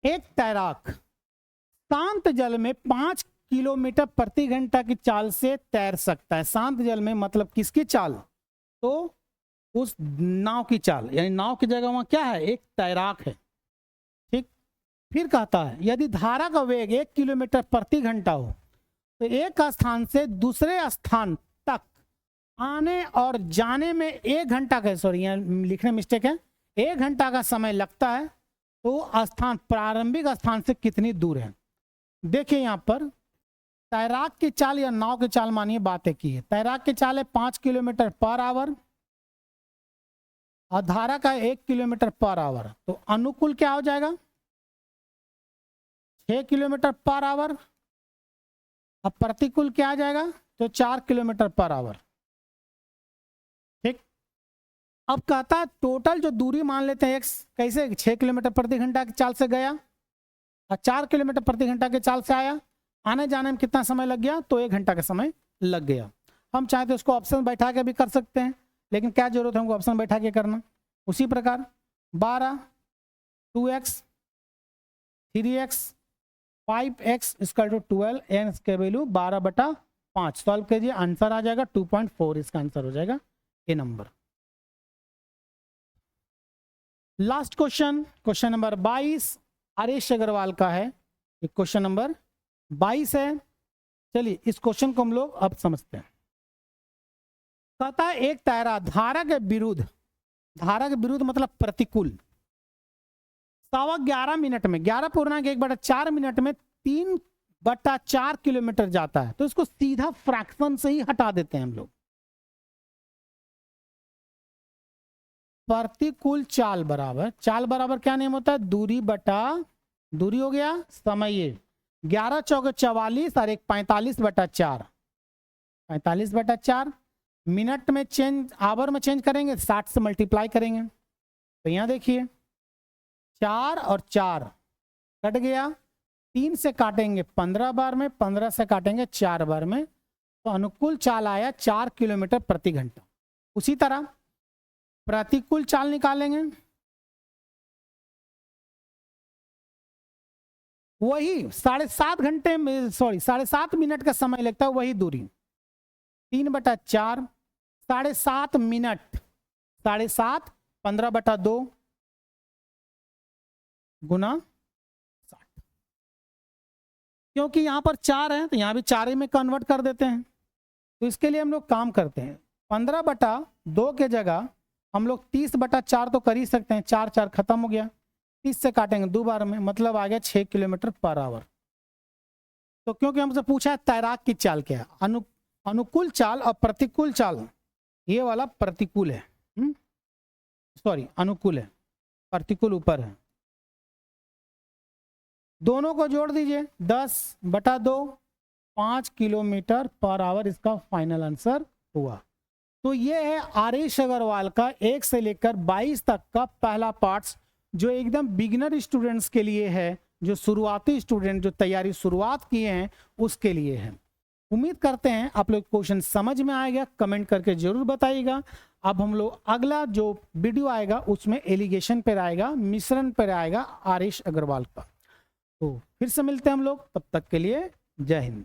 एक तैराक शांत जल में 5 किलोमीटर प्रति घंटा की चाल से तैर सकता है। शांत जल में मतलब किसकी चाल, तो उस नाव की चाल, यानी नाव की जगह वहां क्या है एक तैराक है, ठीक। फिर कहता है यदि धारा का वेग 1 किलोमीटर प्रति घंटा हो तो एक स्थान से दूसरे स्थान तक आने और जाने में 1 घंटा का, सॉरी यहाँ लिखने मिस्टेक है, 1 घंटा का समय लगता है, तो स्थान प्रारंभिक स्थान से कितनी दूर है। देखिए यहाँ पर तैराक की चाल या नाव की चाल मानिए बातें की है। तैराक की चाल है 5 किलोमीटर पर आवर और धारा का 1 किलोमीटर पर आवर, तो अनुकूल क्या हो जाएगा 6 किलोमीटर पर आवर। अब प्रतिकूल क्या आ जाएगा तो 4 किलोमीटर पर आवर। ठीक, अब कहता है टोटल जो दूरी मान लेते हैं x कैसे 6 किलोमीटर प्रति घंटा की चाल से गया और 4 किलोमीटर प्रति घंटा के चाल से आया, आने जाने में कितना समय लग गया तो 1 घंटा का समय लग गया। हम चाहे तो इसको ऑप्शन बैठा के भी कर सकते हैं, लेकिन क्या जरूरत है हमको ऑप्शन बैठा के करना। उसी प्रकार 12 2x 3x 5x equal to 12, N इसके वैल्यू 12/5 सॉल्व कीजिए, आंसर आ जाएगा 2.4, इसका आंसर हो जाएगा A number. Last question, question number 22 Aresh Agarwal का है। ये क्वेश्चन नंबर 22 है। चलिए इस क्वेश्चन को हम लोग अब समझते हैं। कहता है एक तारा धारा के विरुद्ध मतलब प्रतिकूल 11.25 मिनट में 11.1/4 मिनट में 3/4 किलोमीटर जाता है। तो इसको सीधा फ्रैक्शन से ही हटा देते हैं हम लोग। प्रतिकूल चाल बराबर क्या नियम होता है दूरी बटा दूरी हो गया समय, 11 चौके 44 और 1 45/4, 45/4 मिनट में चेंज आवर में चेंज करेंगे 60 से मल्टीप्लाई करेंगे। तो यहाँ देखिए 4 और 4 कट गया, 3 से काटेंगे 15 बार में, 15 से काटेंगे 4 बार में, तो अनुकूल चाल आया 4 किलोमीटर प्रति घंटा। उसी तरह प्रतिकूल चाल निकालेंगे, वही 7.5 घंटे में 7.5 मिनट का समय लगता है, वही दूरी 3/4 7.5 मिनट 7.5 15/2 गुना 60, क्योंकि यहां पर 4 है तो यहां भी 4 में कन्वर्ट कर देते हैं। तो इसके लिए हम लोग काम करते हैं 15/2 के जगह हम लोग 30/4 तो कर ही सकते हैं, 4 4 खत्म हो गया, 30 से काटेंगे 2 बार में, मतलब आ गया 6 किलोमीटर पर आवर। तो क्योंकि हमसे पूछा है तैराक की चाल क्या है, अनुकूल चाल और प्रतिकूल चाल, ये वाला प्रतिकूल है, अनुकूल है, प्रतिकूल ऊपर है। दोनों को जोड़ दीजिए 10/2 5 किलोमीटर पर आवर, इसका फाइनल आंसर हुआ। तो ये है आरेश अग्रवाल का 1 से लेकर 22 तक का पहला पार्ट्स, जो एकदम बिगिनर स्टूडेंट्स के लिए है, जो शुरुआती स्टूडेंट जो तैयारी शुरुआत किए हैं उसके लिए है। उम्मीद करते हैं आप लोग क्वेश्चन समझ में आएगा, कमेंट करके जरूर बताइएगा। अब हम लोग अगला जो वीडियो आएगा उसमें एलिगेशन पर आएगा, मिश्रण पर आएगा आरेश अग्रवाल का। तो फिर से मिलते हैं हम लोग, तब तक के लिए जय हिंद।